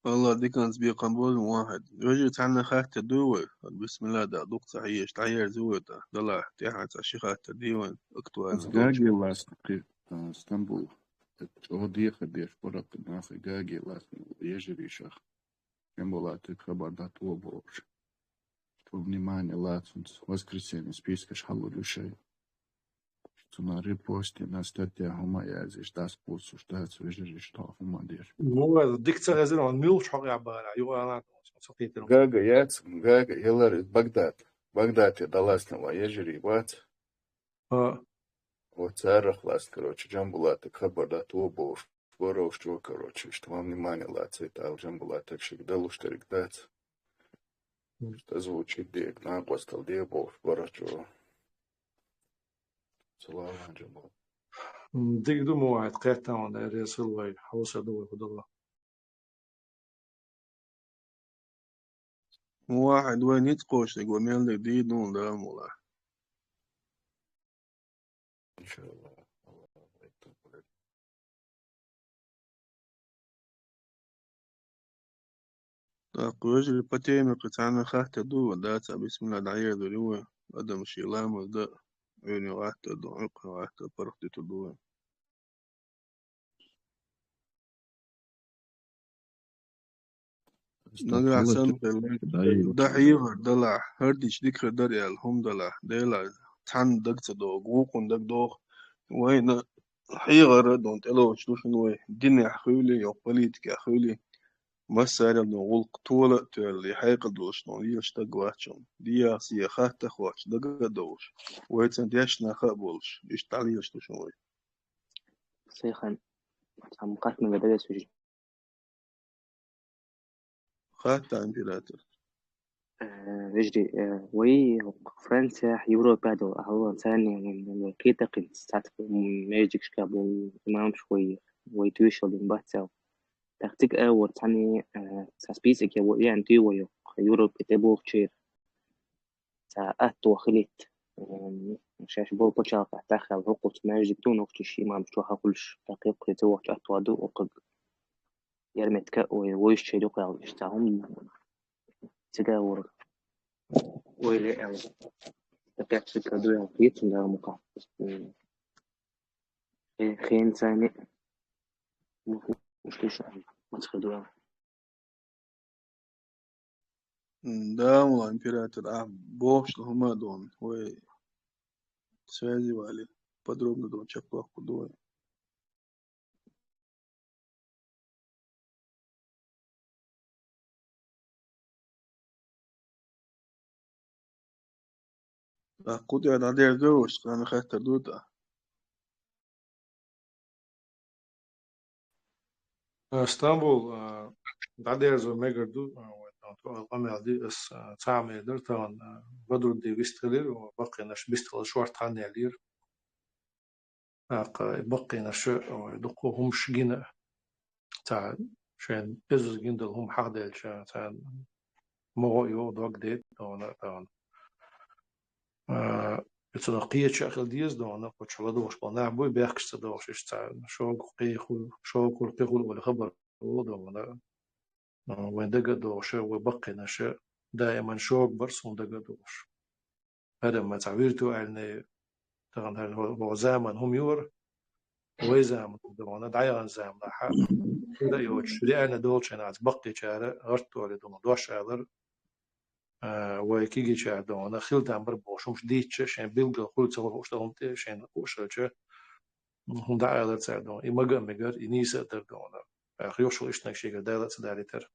والله دي كان سبيق قنبول واحد رجعت عنا خاطة دول بسم الله دا دوق صحيح تعير زوتا دلا تيحت عشيخات ديوان اكتوال Gaagi last Istanbul. Одеха деш порак нахай Gaagi last ежеришах. Чем была ты хабар да тобош. Что внимание лацунц воскресенье списка шалу душей. Что на репосте на статья хума язиш да спусу штат ежериш то хума деш. هو الدكتور غازل عن ميوش حق عبارة يقول أنا Гага яц Гага Еларис Багдад даласного ежери ват. Вот царах ласт, короче, Джамбулата хабарда тобош. Воров что, короче, что вам внимание лацает, а Джамбулата всегда луштерик дать. Что звучит дек, на апостол дебов, ворочу. Слава Джамбулата. ديك دو موعد قيتا عن رئيس الوي حوصة دو خدوة واحد وين يتقوش يقول ميل لك دي دون دا مولا إن شاء الله. قوج اللي بتيمي قطعنا خاطة دو داتا بسم الله دعير دو لوا أدم شيلام دا عيني واحدة دو عقها واحدة برختي تدوين نجا سن دحيفر دلع هرديش ديكر دري الهم دلع ديلا تحن دقت دو قوقن دق دوغ وين حيغر دون تلو شلوشن وي دنيا خولي يو بوليتيكا خولي بس ساري دو غلق طولة تولي حيق دوش نو يش دقواتشون ديا سياخات تخواتش دق دوش ويتسن ديش ناخا بولش يش تعليش دوشن وي سيخان مقات من بدأ سجن خاتا امبيراتور وجدي وي فرنسا يوروبا دو هو ثاني من كيتا قد ساعات ماجيك شكابو إمام شوي ويتويشل باتساو تختيك أول ثاني سبيسك يا يعني تيويو يوروب كتبو كتير ساعات وخليت مشاش بول بشاق تاخذ وقت ماجيك تون وقت شيء ما بتوها كلش دقيق كتبو أتوا دو وقد يرمتك ويش شيء دوك أو يشتاهم تجاور ويلي أو تقع سكة دويا فيت من المقام خين ثاني مش ليش ما تخدوها دام امبيراتور بوش هما دون وي سوازي والي подробно дон чакла худой قد أنا دير دوش أنا خدت دوتا اسطنبول بعدها زو ميجردو القمع دي اس تعمل درتان بدر دي بيستغلير وبقي نش بيستغل شوارت عني علير بقي نش دقو هم شجينا تاع شان بزز جندل هم حقدل شان تاع مو يو دوك ديت دونا تاع بتنقية شكل ديز دونا وشلا دوش بنا بوي بيحكش دوش تاع شو قيخو ولا خبر دونا وين دقة دوش وبقي نش دائما شوق برسون دقة دوش هذا ما تعبيرته يعني طبعا هو زمن هم يور ويزام دونا دعيان زام لحق كده يوش لأن دولش أنا بقي شارع غرتو على دونا دوش على وكيجي شارع دونا خيل دامبر بوشومش ديتش شين بيلقى خلص هو وش لهم تي شين وش هم دعيان تساعد دونا إمجا مجر إنيسة در دونا خيوش وش نكشيك دالة سداري تر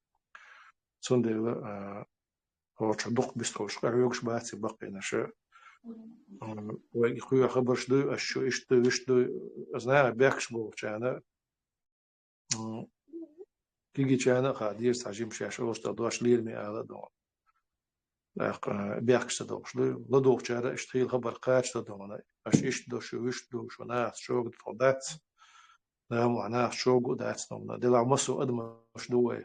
سندل هو شدق بيستوش كاريوكش باتي بقي نشأ ويخوي خبر شدو أشو إشتو أزنا بيكش بو كأنا كيجي كأنا قادير ساجيم شاش أوست دوش لير مي على دون بيكش دوش لا دوش كأنا إشتغل خبر قاش دون أش إشتو شو ناس شو تفضات نعم وأنا شو قدات نوم دلع مسو أدم شدوه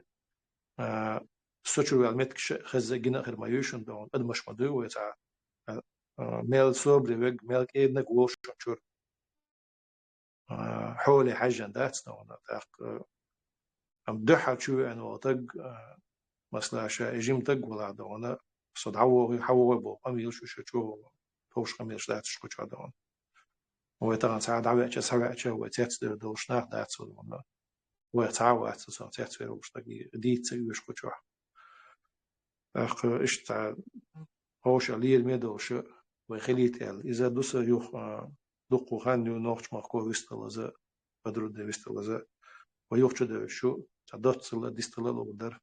سوتشو المتك خز جنا غير ما يوشن دون أدم مش مدوه تاع ميل صبري ويج ميل إيدنك ووش شور حولي حاجة دات نوم أم دحى شو أنا وطق مثلا شا إجيم طق ولا دون صد حوه بو أميل شو توش خميل شدات شو شو دون ويتغن ساعد عوية سوية وتيت دوش ناق دات دون ويتعوى أساسا تيت في روش تقي ديت سيوش شو إشتا هوش لير ميدوش وخليت إذا دوس يوخ دقو خانيو نوخش مخكو ويستلزا بدرو دي ويستلزا ويوخش ده شو تعدت صلا ديستلا لو بدر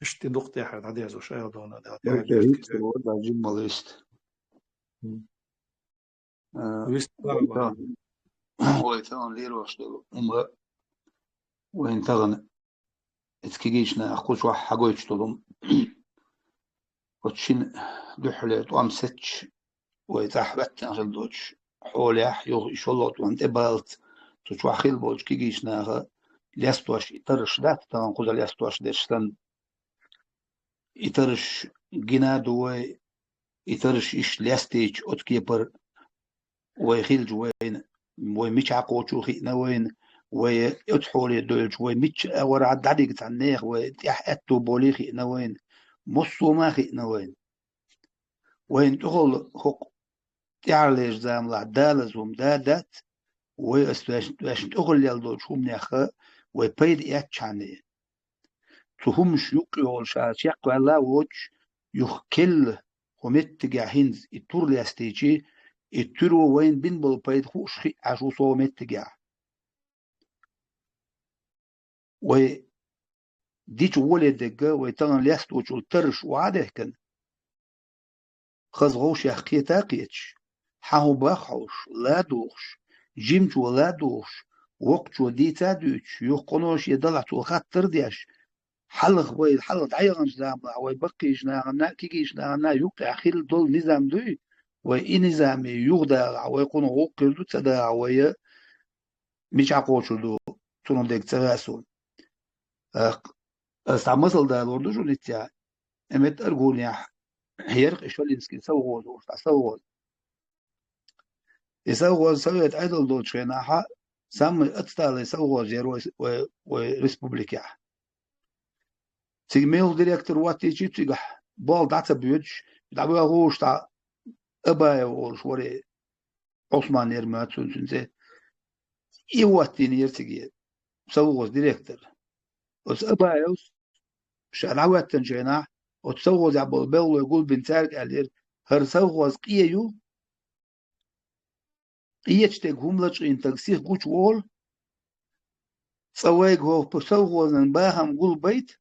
إشتي دقتي حد عادي زوش أيضا دونا ده ويتهيت سوود عجيب ماليست ويستلا ويتغن لير واشتغل وين تغن اتكيجيشنا أخوش واحد حقويش تلوم وتشين دحلت وامسج ويتحبت نغل دوش حوليح يشولوت وانت بالت تشوح خيل بوش كيجيشنا ليستوش يترش دات تغن قوزا ليستوش ديشتن يترش جنا دوي يترش إش ليستيج أتكيبر ويخيل جوين ويميش عقوشو خينا وين ويتحولي دولج ويميش ورعد عديق تعنيخ ويتيح أتو بولي خينا وين مصو ما خينا وين تقول خق تعالج زام العدالة ومدادات ويستواش تقول يلدو شو منيخة ويبيد ياتشاني تهمش يقول شاش يقوى الله ووش يخكل ومتجع هنز التور لاستيجي التورو وين بين بالبيد خوش خي عشو صو متجع وديش ولد دقة ويتغن لاستوش الترش وعاده كان خزغوش يحكي تاقيتش حاو باخوش لا دوش جيمش ولا دوش وقت ودي تادوش يقنوش يدلع خاطر ديش حلق وي حلق عيغن زاملا وي بقيش ناغنا كيكيش ناغنا يوقع خيل دول نظام دوي وي نظام يغدا ويقنو وقر دو تدا وي مش عقوش دو تنو ديك تغاسون استعمصل دا لوردو جو نتيا امت ارغون يح هيرق إشولينسكي سوغوز وفتا سوغوز يسوغوز سويت عدل دوت شيناحا سام اتستال يسوغوز يروي وريسبوبليكيا تيميل ديريكتور واتي جي تيغح بول داتا بيوج دابا غوش تا ابا وشوري عثمان يرمات سنسي ايواتي نيرتيغي سوغوز ديريكتور وس ابا يوس شعراوات تنجيناح وتسوغوز عبو بيل يقول بنتارك علير هر سوغوز قييو قيتشتك هملتش ان تكسيخ قوش وول سوايق هو بسوغوز باهم قول بيت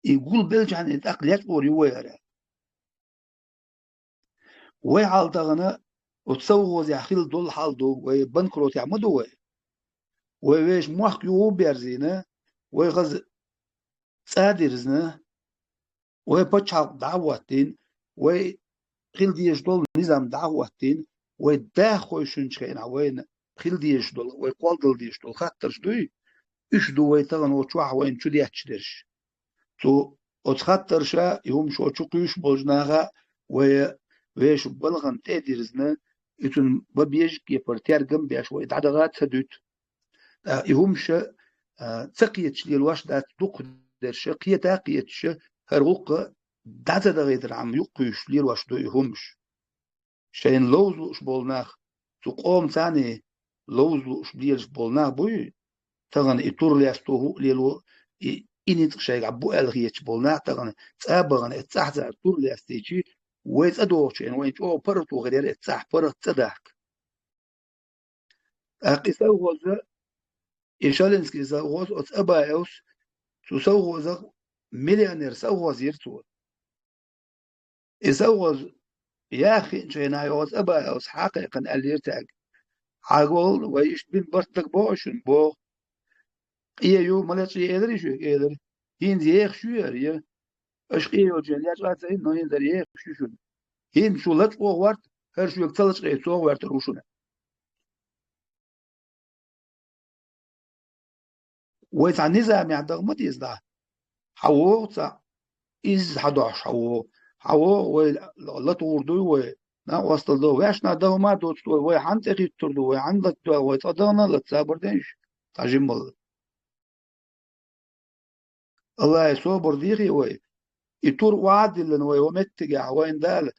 يقول بلجان اتاقل يتقور يويرا ويحال تغنى وتسوغوز يحخيل دول حال دو ويبنكروت يعمدو ويش موحك يو بيرزينا ويغز صادرزنا ويبتشال دعواتين ويخيل ديش دول نظام دعواتين ويداخو يشنشخين وين خيل ديش دول ويقوال دول ديش دول خاطرش دوي إش دو ويتغن وشوح وين شو ديش درش تو أتخطرشا يوم شو تشوقيش بوجناها ويش بلغن تادرزنا يتون ببيج كي برتيار جنبياش ويتعدغات سدوت يهمش تقيتش للواش دات دوق درش قية تاقيتش هرغوق داتا دغيدر عم يقيش للواش دو يهمش شين لوزو شبولناخ تقوم ثاني لوزو شبيل شبولناخ بوي تغن إطور ليستوه ليلو إني شيء عبو ألغيتش بولناخ تغن تابغن اتساحز إطور ليستيجي ويتأدوشين وين جو برتو غير اتساح برت تداك أقيسوه ذا إيشالنسكي زوغوز أتأبا يوس تسوغوز مليونير سوغوز يرتو يسوغ يا أخي شينا يوز أبا يوز حقيقة اللي يرتاق عقول ويش بين برتك بوشن بو إيه يو ملتش يقدر شو يقدر هين زيخ شو يا أش إيه يو جن يا جات إنه هين زيخ شو هين شو لك بو ورت هر شو يقتلش غير سو ورت روشنا ويتع نظام يعدغ مديز ده حوو تع إز حدوش حوو ولا توردو و نا وصل دو ويش نا دو ما دو تستوي وي عن تغير تردو وي عن لك دو وي تضغنا لتصابر ديش تجمل الله يصبر ديغي وي يطور وعد اللي وي ومتجع وين دال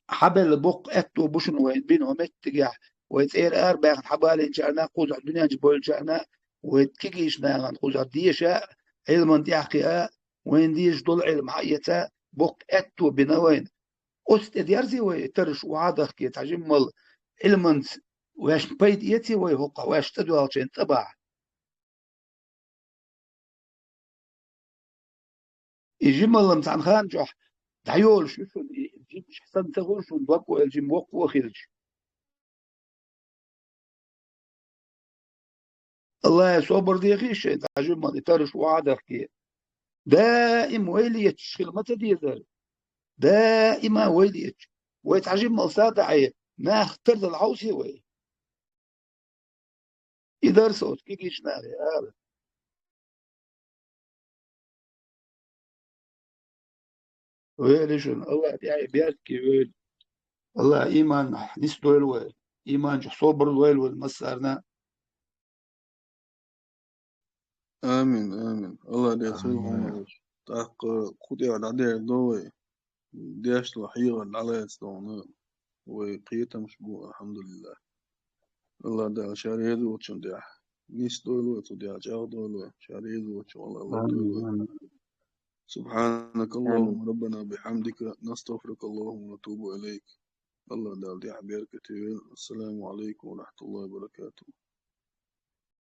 حبل بق اتو بوشن وين بين ومتجع ويتير اربع حبال جانا قوز الدنيا جبول جانا ويتكيش نان قوز ديشا علم ديحقيا وين ديش دول علم حيتا بق اتو بنوين أست ديارزي ويترش وعادك يتعجمل علمنت واش بيد يتي ويهقى واش تدو عشان تبع يجمل متعن خان جح دعيول شو جيب حسن تغور شو دوك والجيم وق وخرج الله يصبر دي غيش تعجمل يترش وعادك دائم ويلي يتشخل متى ديزر دائما ويلي يتش ويتعجمل سادعي ما اخترت العوسي وي يدار صوت كيكيش ناري ويليشن الله يعني بيحكي ويل والله إيمان نس دويل ويل إيمان صبر ويل والمسارنا آمين آمين الله دي سويهم تاق خدي على عدي دوي ديش لحيغ على يستونا وقيتا مشبوع الحمد لله الله دا شاري هذو وتشن ديح نيس دولو وتديح جاو دولو شاري هذو وتشن الله دولو سبحانك اللهم ربنا بحمدك نستغفرك اللهم ونتوب إليك الله دا ديح بيركتي السلام عليكم ورحمة الله وبركاته